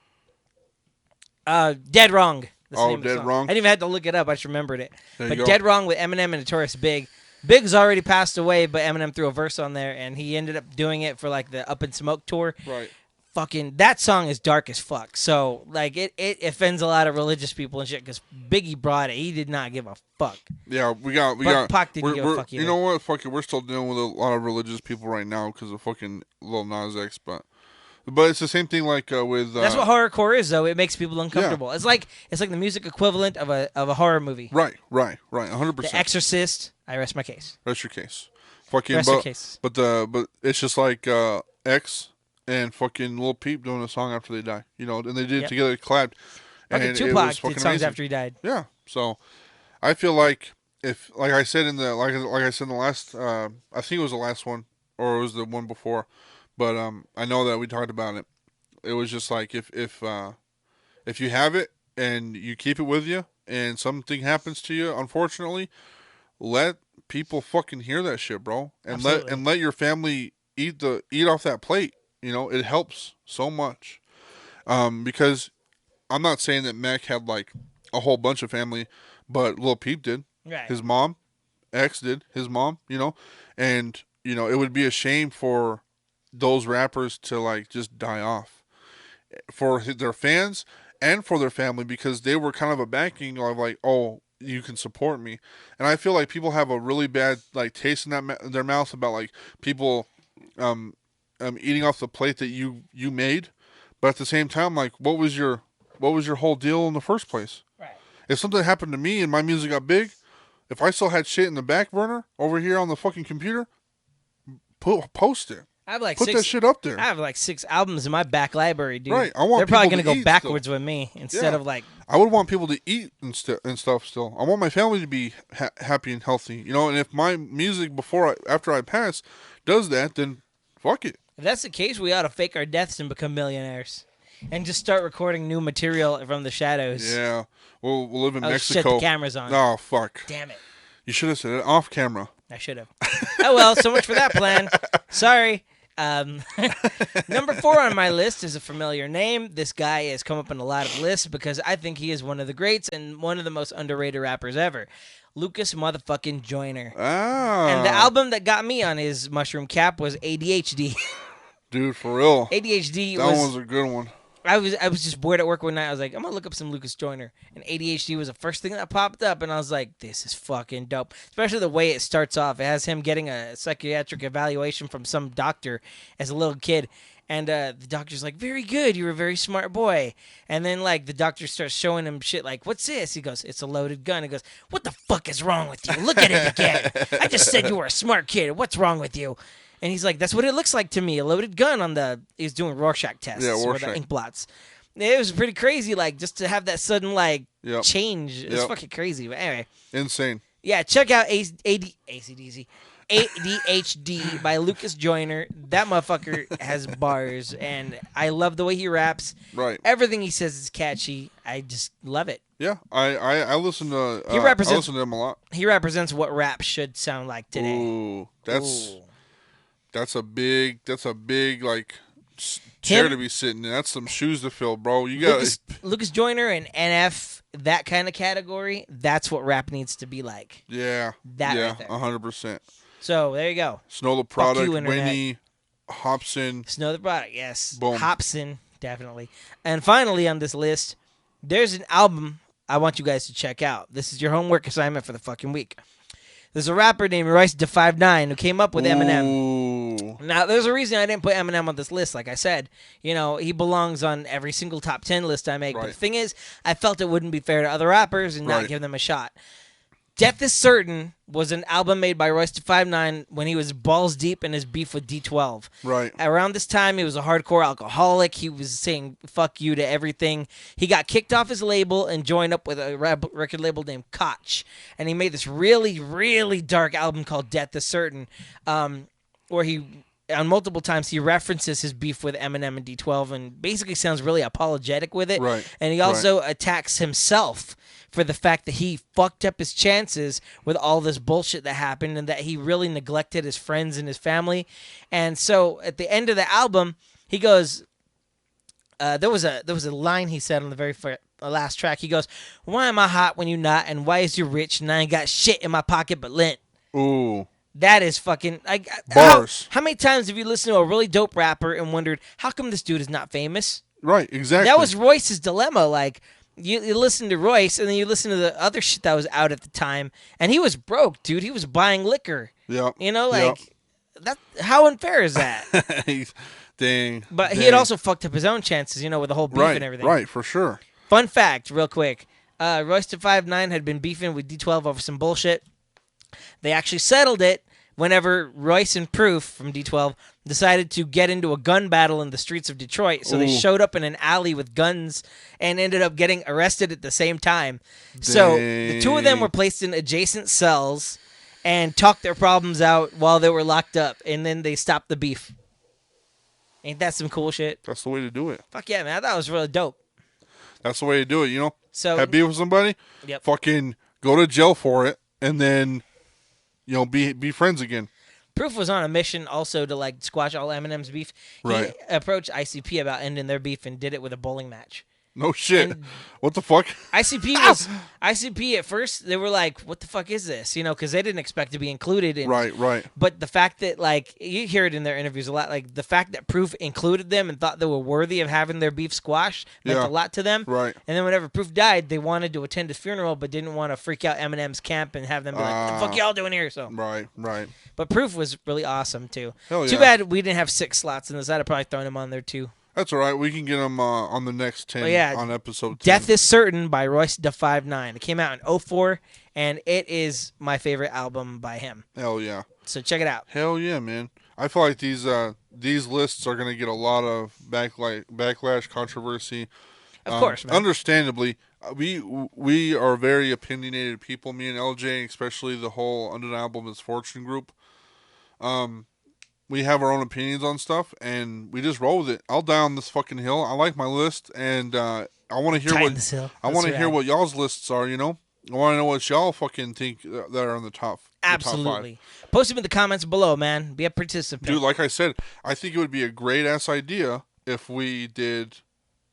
[SPEAKER 1] Dead Wrong.
[SPEAKER 2] Dead Wrong.
[SPEAKER 1] I didn't even have to look it up. I just remembered it. But
[SPEAKER 2] go.
[SPEAKER 1] Dead Wrong with Eminem and Notorious Big. Big's already passed away, but Eminem threw a verse on there, and he ended up doing it for like the Up in Smoke tour.
[SPEAKER 2] Right.
[SPEAKER 1] Fucking that song is dark as fuck. So like it offends a lot of religious people and shit because Biggie brought it. He did not give a fuck.
[SPEAKER 2] Yeah, we got.
[SPEAKER 1] Pac didn't give a fuck either.
[SPEAKER 2] You know what? Fuck it. We're still dealing with a lot of religious people right now because of fucking Lil Nas X, but it's the same thing like with.
[SPEAKER 1] That's what horrorcore is, though. It makes people uncomfortable. Yeah. It's like the music equivalent of a horror movie.
[SPEAKER 2] Right. 100%.
[SPEAKER 1] The Exorcist. I rest my case.
[SPEAKER 2] Rest your case. Fucking.
[SPEAKER 1] Rest your case.
[SPEAKER 2] But it's just like X and fucking Lil Peep doing a song after they die. And they did it together, clapped.
[SPEAKER 1] And Tupac did songs amazing. After he died.
[SPEAKER 2] Yeah. So, I feel like if like I said in the last I think it was the last one or it was the one before. But I know that we talked about it. It was just like if you have it and you keep it with you and something happens to you, unfortunately, let people fucking hear that shit, bro, and let your family eat off that plate. It helps so much. Because I'm not saying that Mac had like a whole bunch of family, but Lil Peep did.
[SPEAKER 1] Right.
[SPEAKER 2] His mom, X did. His mom, and it would be a shame for those rappers to like just die off for their fans and for their family because they were kind of a backing of like, oh, you can support me. And I feel like people have a really bad like taste in their mouth about like people eating off the plate that you made, but at the same time, like what was your whole deal in the first place?
[SPEAKER 1] Right.
[SPEAKER 2] If something happened to me and my music got big, if I still had shit in the back burner over here on the fucking computer, post it. Put that shit up there.
[SPEAKER 1] I have like 6 albums in my back library, dude.
[SPEAKER 2] Right. They're
[SPEAKER 1] probably gonna go backwards with me instead of like.
[SPEAKER 2] I would want people to eat and stuff. Still, I want my family to be happy and healthy. And if my music after I pass does that, then fuck it.
[SPEAKER 1] If that's the case, we ought to fake our deaths and become millionaires, and just start recording new material from the shadows.
[SPEAKER 2] Yeah, we'll live in Mexico.
[SPEAKER 1] Shit, the camera's on.
[SPEAKER 2] Oh fuck!
[SPEAKER 1] Damn it!
[SPEAKER 2] You should have said it off camera.
[SPEAKER 1] I should have. Oh well, so much for that plan. Sorry. Number 4 on my list is a familiar name. This guy has come up in a lot of lists because I think he is one of the greats and one of the most underrated rappers ever. Lucas motherfucking Joyner.
[SPEAKER 2] Ah.
[SPEAKER 1] And the album that got me on his mushroom cap was ADHD.
[SPEAKER 2] Dude, for real.
[SPEAKER 1] ADHD
[SPEAKER 2] that was a good one.
[SPEAKER 1] I was just bored at work one night. I was like, I'm going to look up some Lucas Joyner. And ADHD was the first thing that popped up. And I was like, this is fucking dope. Especially the way it starts off. It has him getting a psychiatric evaluation from some doctor as a little kid. And the doctor's like, very good. You're a very smart boy. And then, like, the doctor starts showing him shit like, what's this? He goes, it's a loaded gun. He goes, what the fuck is wrong with you? Look at it again. I just said you were a smart kid. What's wrong with you? And he's like, that's what it looks like to me. A loaded gun he was doing Rorschach tests or the ink blots. It was pretty crazy, like, just to have that sudden, like, change. It's fucking crazy. But anyway.
[SPEAKER 2] Insane.
[SPEAKER 1] Yeah, check out ACDC. ADHD by Lucas Joyner. That motherfucker has bars, and I love the way he raps.
[SPEAKER 2] Right.
[SPEAKER 1] Everything he says is catchy. I just love it.
[SPEAKER 2] Yeah, I listen to I listen to him a lot.
[SPEAKER 1] He represents what rap should sound like today.
[SPEAKER 2] Ooh, that's a big like chair to be sitting in. That's some shoes to fill, bro. You got
[SPEAKER 1] Lucas Joyner and NF, that kind of category. That's what rap needs to be like.
[SPEAKER 2] Yeah.
[SPEAKER 1] That
[SPEAKER 2] yeah,
[SPEAKER 1] right there.
[SPEAKER 2] 100%.
[SPEAKER 1] So there you go.
[SPEAKER 2] Snow the Product, Winnie, Hobson.
[SPEAKER 1] Snow the Product, yes.
[SPEAKER 2] Boom.
[SPEAKER 1] Hobson, definitely. And finally on this list, there's an album I want you guys to check out. This is your homework assignment for the fucking week. There's a rapper named Royce da 5'9" who came up with Eminem.
[SPEAKER 2] Ooh.
[SPEAKER 1] Now, there's a reason I didn't put Eminem on this list. Like I said, he belongs on every single top 10 list I make. Right. But the thing is, I felt it wouldn't be fair to other rappers and not give them a shot. Death is Certain was an album made by Royce da 5'9" when he was balls deep in his beef with D12.
[SPEAKER 2] Right.
[SPEAKER 1] Around this time, he was a hardcore alcoholic. He was saying fuck you to everything. He got kicked off his label and joined up with a record label named Koch. And he made this really, really dark album called Death is Certain, where he, on multiple times, he references his beef with Eminem and D12 and basically sounds really apologetic with it.
[SPEAKER 2] Right.
[SPEAKER 1] And he also attacks himself for the fact that he fucked up his chances with all this bullshit that happened and that he really neglected his friends and his family. And so at the end of the album, he goes, there was a line he said on the very last track. He goes, "Why am I hot when you not? And why is you rich and I ain't got shit in my pocket but lint?"
[SPEAKER 2] Ooh.
[SPEAKER 1] That is fucking...
[SPEAKER 2] bars.
[SPEAKER 1] How many times have you listened to a really dope rapper and wondered, how come this dude is not famous?
[SPEAKER 2] Right, exactly.
[SPEAKER 1] That was Royce's dilemma. Like, you listen to Royce, and then you listen to the other shit that was out at the time, and he was broke, dude. He was buying liquor.
[SPEAKER 2] Yeah.
[SPEAKER 1] That. How unfair is that?
[SPEAKER 2] Dang.
[SPEAKER 1] But he had also fucked up his own chances, with the whole beef and everything.
[SPEAKER 2] Right, for sure.
[SPEAKER 1] Fun fact, real quick. Royce da 5'9" had been beefing with D12 over some bullshit. They actually settled it whenever Royce and Proof from D12 decided to get into a gun battle in the streets of Detroit. So they showed up in an alley with guns and ended up getting arrested at the same time. Dang. So the two of them were placed in adjacent cells and talked their problems out while they were locked up, and then they stopped the beef. Ain't that some cool shit?
[SPEAKER 2] That's the way to do it.
[SPEAKER 1] Fuck yeah, man. I thought it was really dope.
[SPEAKER 2] That's the way to do it,
[SPEAKER 1] So
[SPEAKER 2] have beef with somebody, fucking go to jail for it, and then... be friends again.
[SPEAKER 1] Proof was on a mission also to squash all Eminem's beef. He approached ICP about ending their beef and did it with a bowling match.
[SPEAKER 2] No shit. What the fuck?
[SPEAKER 1] ICP at first, they were like, what the fuck is this? Because they didn't expect to be included.
[SPEAKER 2] Right.
[SPEAKER 1] But the fact that, you hear it in their interviews a lot, the fact that Proof included them and thought they were worthy of having their beef squashed meant a lot to them.
[SPEAKER 2] Right.
[SPEAKER 1] And then whenever Proof died, they wanted to attend his funeral but didn't want to freak out Eminem's camp and have them be like, what the fuck y'all doing here? So.
[SPEAKER 2] Right.
[SPEAKER 1] But Proof was really awesome, too.
[SPEAKER 2] Hell yeah.
[SPEAKER 1] Too bad we didn't have 6 slots in this. I'd have probably thrown him on there, too.
[SPEAKER 2] That's all right. We can get him on the next 10 on episode 10.
[SPEAKER 1] Death is Certain by Royce da 5'9". It came out in 2004, and it is my favorite album by him.
[SPEAKER 2] Hell yeah.
[SPEAKER 1] So check it out.
[SPEAKER 2] Hell yeah, man. I feel like these lists are going to get a lot of backlash, controversy.
[SPEAKER 1] Of course, man.
[SPEAKER 2] Understandably, we are very opinionated people, me and LJ, especially the whole Undeniable Misfortune group. We have our own opinions on stuff, and we just roll with it. I'll die on this fucking hill. I like my list, and I want to hear what y'all's lists are. I want to know what y'all fucking think that are on the top.
[SPEAKER 1] Absolutely.
[SPEAKER 2] The top 5.
[SPEAKER 1] Post them in the comments below, man. Be a participant,
[SPEAKER 2] dude. Like I said, I think it would be a great ass idea if we did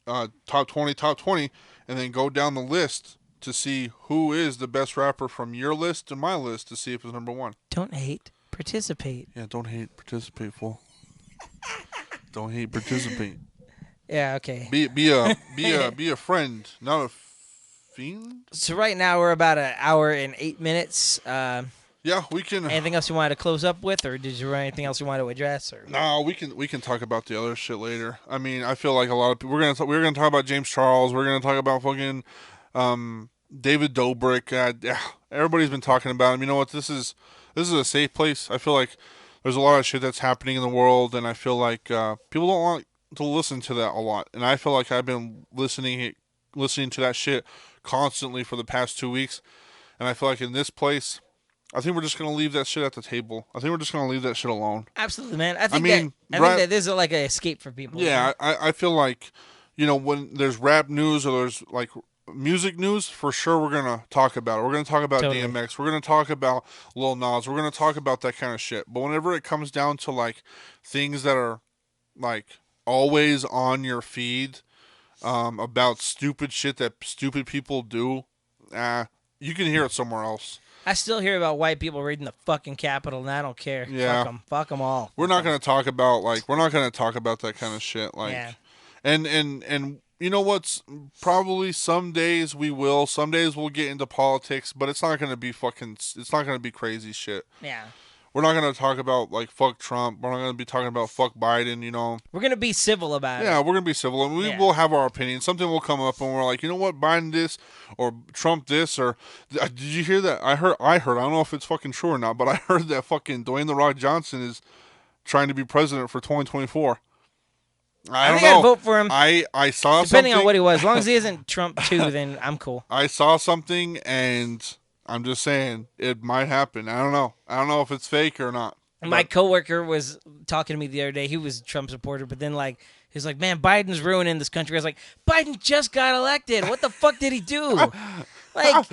[SPEAKER 2] top 20, and then go down the list to see who is the best rapper from your list and my list to see if it's number 1.
[SPEAKER 1] Don't hate. Participate.
[SPEAKER 2] Yeah, don't hate, participate, fool. Don't hate, participate.
[SPEAKER 1] Yeah, okay.
[SPEAKER 2] Be a friend, not a fiend.
[SPEAKER 1] So right now we're about an hour and 8 minutes.
[SPEAKER 2] Yeah, we can.
[SPEAKER 1] Anything else you wanted to close up with, or did you anything else you wanted to address? Or
[SPEAKER 2] no, we can talk about the other shit later. I mean, I feel like a lot of people. We're gonna talk about James Charles. We're gonna talk about fucking David Dobrik. Yeah, everybody's been talking about him. You know what? This is a safe place. I feel like there's a lot of shit that's happening in the world, and I feel like people don't want to listen to that a lot. And I feel like I've been listening to that shit constantly for the past 2 weeks. And I feel like in this place, I think we're just going to leave that shit at the table. I think we're just going to leave that shit alone.
[SPEAKER 1] Absolutely, man. I think that there's like an escape for people.
[SPEAKER 2] Yeah, I feel like, when there's rap news or there's like music news, for sure we're going to talk about it. We're going to talk about DMX. We're going to talk about Lil Nas. We're going to talk about that kind of shit. But whenever it comes down to like things that are like always on your feed about stupid shit that stupid people do, you can hear it somewhere else.
[SPEAKER 1] I still hear about white people raiding the fucking Capitol, and I don't care.
[SPEAKER 2] Yeah.
[SPEAKER 1] Fuck them all.
[SPEAKER 2] We're not going to talk about that kind of shit. Like,
[SPEAKER 1] yeah.
[SPEAKER 2] And you know what's probably some days we will. Some days we'll get into politics, but it's not going to be it's not going to be crazy shit.
[SPEAKER 1] Yeah.
[SPEAKER 2] We're not going to talk about, like, fuck Trump. We're not going to be talking about fuck Biden, you know.
[SPEAKER 1] We're going to be civil about it.
[SPEAKER 2] Yeah, we're going to be civil. And we will have our opinion. Something will come up and we're like, you know what, Biden this or Trump this or... Did you hear that? I heard. I don't know if it's fucking true or not, but I heard that fucking Dwayne The Rock Johnson is trying to be president for 2024. I don't know.
[SPEAKER 1] I'd vote for him.
[SPEAKER 2] I saw
[SPEAKER 1] Depending
[SPEAKER 2] something.
[SPEAKER 1] on what he was. As long as he isn't Trump too, then I'm cool.
[SPEAKER 2] I saw something and I'm just saying it might happen. I don't know. I don't know if it's fake or not.
[SPEAKER 1] My coworker was talking to me the other day. He was a Trump supporter, but then he was like, "Man, Biden's ruining this country." I was like, "Biden just got elected. What the fuck did he do? Like,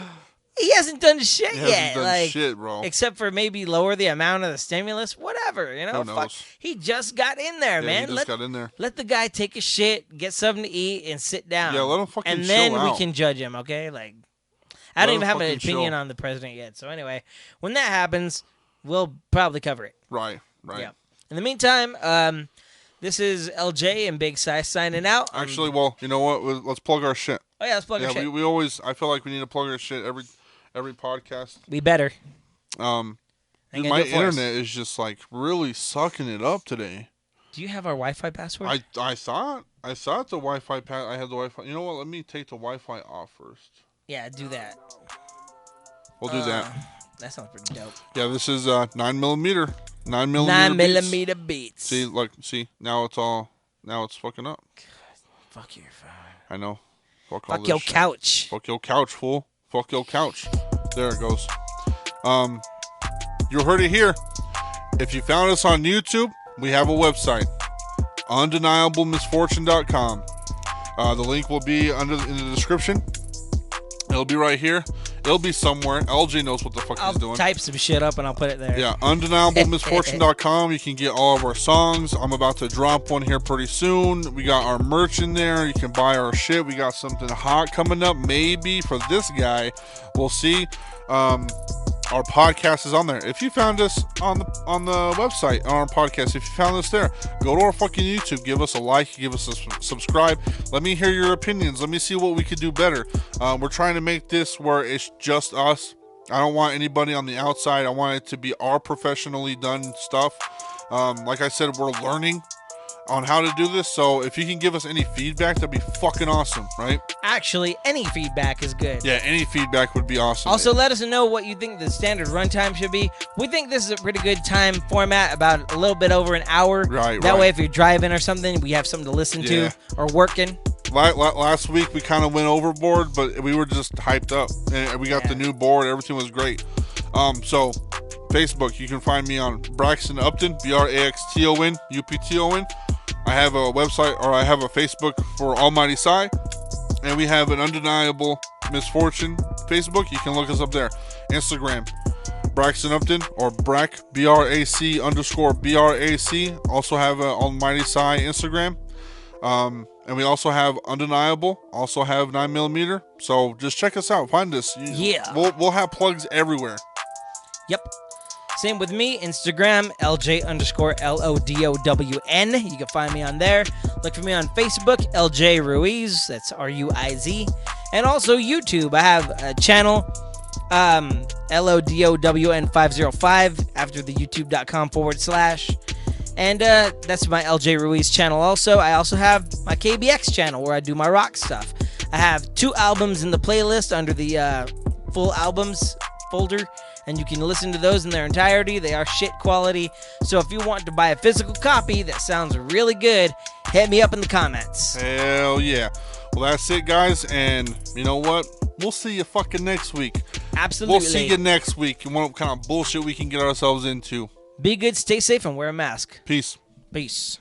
[SPEAKER 1] he hasn't done shit yet.
[SPEAKER 2] He hasn't done shit, bro.
[SPEAKER 1] Except for maybe lower the amount of the stimulus, whatever. You know,
[SPEAKER 2] who knows?
[SPEAKER 1] Fuck. He just got in there, man.
[SPEAKER 2] He just got in there.
[SPEAKER 1] Let the guy take a shit, get something to eat, and sit down.
[SPEAKER 2] Yeah, let him fucking
[SPEAKER 1] and
[SPEAKER 2] chill
[SPEAKER 1] then
[SPEAKER 2] out.
[SPEAKER 1] we can judge him. Okay, like, I don't even have an opinion on the president yet. So anyway, when that happens, we'll probably cover it.
[SPEAKER 2] Right.
[SPEAKER 1] Yeah. In the meantime, this is LJ and Big Size signing out.
[SPEAKER 2] Actually, well, you know what? Let's plug our shit.
[SPEAKER 1] Oh yeah, let's plug our shit.
[SPEAKER 2] We always. I feel like we need to plug our shit every podcast.
[SPEAKER 1] We better.
[SPEAKER 2] Dude, my internet is just like really sucking it up today.
[SPEAKER 1] Do you have our Wi-Fi password?
[SPEAKER 2] I thought the Wi-Fi I had the Wi-Fi. You know what? Let me take the Wi-Fi off first.
[SPEAKER 1] Yeah, do that.
[SPEAKER 2] We'll do that.
[SPEAKER 1] That sounds pretty dope.
[SPEAKER 2] Yeah, this is 9mm.
[SPEAKER 1] 9mm beats.
[SPEAKER 2] See, look, now it's fucking up.
[SPEAKER 1] God, fuck your phone.
[SPEAKER 2] I know. Fuck
[SPEAKER 1] your couch.
[SPEAKER 2] Fuck your couch, fool. Fuck your couch. There it goes. You heard it here. If you found us on YouTube, we have a website, undeniablemisfortune.com. The link will be in the description. It'll be right here. It'll be somewhere. LJ knows what the fuck he's doing.
[SPEAKER 1] I'll type some shit up and I'll put it there.
[SPEAKER 2] Yeah, undeniablemisfortune.com. You can get all of our songs. I'm about to drop one here pretty soon. We got our merch in there. You can buy our shit. We got something hot coming up, maybe for this guy. We'll see. Our podcast is on there. If you found us on the website, on our podcast, if you found us there, go to our fucking YouTube, give us a like, give us a subscribe. Let me hear your opinions. Let me see what we could do better. We're trying to make this where it's just us. I don't want anybody on the outside. I want it to be our professionally done stuff. Like I said, we're learning on how to do this, so if you can give us any feedback, that'd be fucking awesome, right?
[SPEAKER 1] Actually, any feedback is good.
[SPEAKER 2] Yeah, any feedback would be awesome.
[SPEAKER 1] Also, let us know what you think the standard runtime should be. We think this is a pretty good time format, about a little bit over an hour.
[SPEAKER 2] Right.
[SPEAKER 1] That way, if you're driving or something, we have something to listen to, or working.
[SPEAKER 2] Last week, we kind of went overboard, but we were just hyped up. And we got the new board. Everything was great. So, Facebook, you can find me on Braxton Upton, BRAXTON, UPTON. I have a website, or I have a Facebook for Almighty Psy, and we have an Undeniable Misfortune Facebook. You can look us up there. Instagram, Braxton Upton, or Brack, BRAC _BRAC. Also have an Almighty Psy Instagram. And we also have Undeniable, also have 9mm. So just check us out. Find us.
[SPEAKER 1] Yeah.
[SPEAKER 2] We'll have plugs everywhere.
[SPEAKER 1] Yep. Same with me, Instagram, LJ _LODOWN. You can find me on there. Look for me on Facebook, LJ Ruiz. That's RUIZ. And also YouTube. I have a channel, LODOWN505 after the youtube.com/. And that's my LJ Ruiz channel also. I also have my KBX channel where I do my rock stuff. I have 2 albums in the playlist under the full albums folder. And you can listen to those in their entirety. They are shit quality. So if you want to buy a physical copy that sounds really good, hit me up in the comments.
[SPEAKER 2] Hell yeah. Well, that's it, guys. And you know what? We'll see you fucking next week.
[SPEAKER 1] Absolutely.
[SPEAKER 2] We'll see you next week. And what kind of bullshit we can get ourselves into.
[SPEAKER 1] Be good, stay safe, and wear a mask.
[SPEAKER 2] Peace.
[SPEAKER 1] Peace.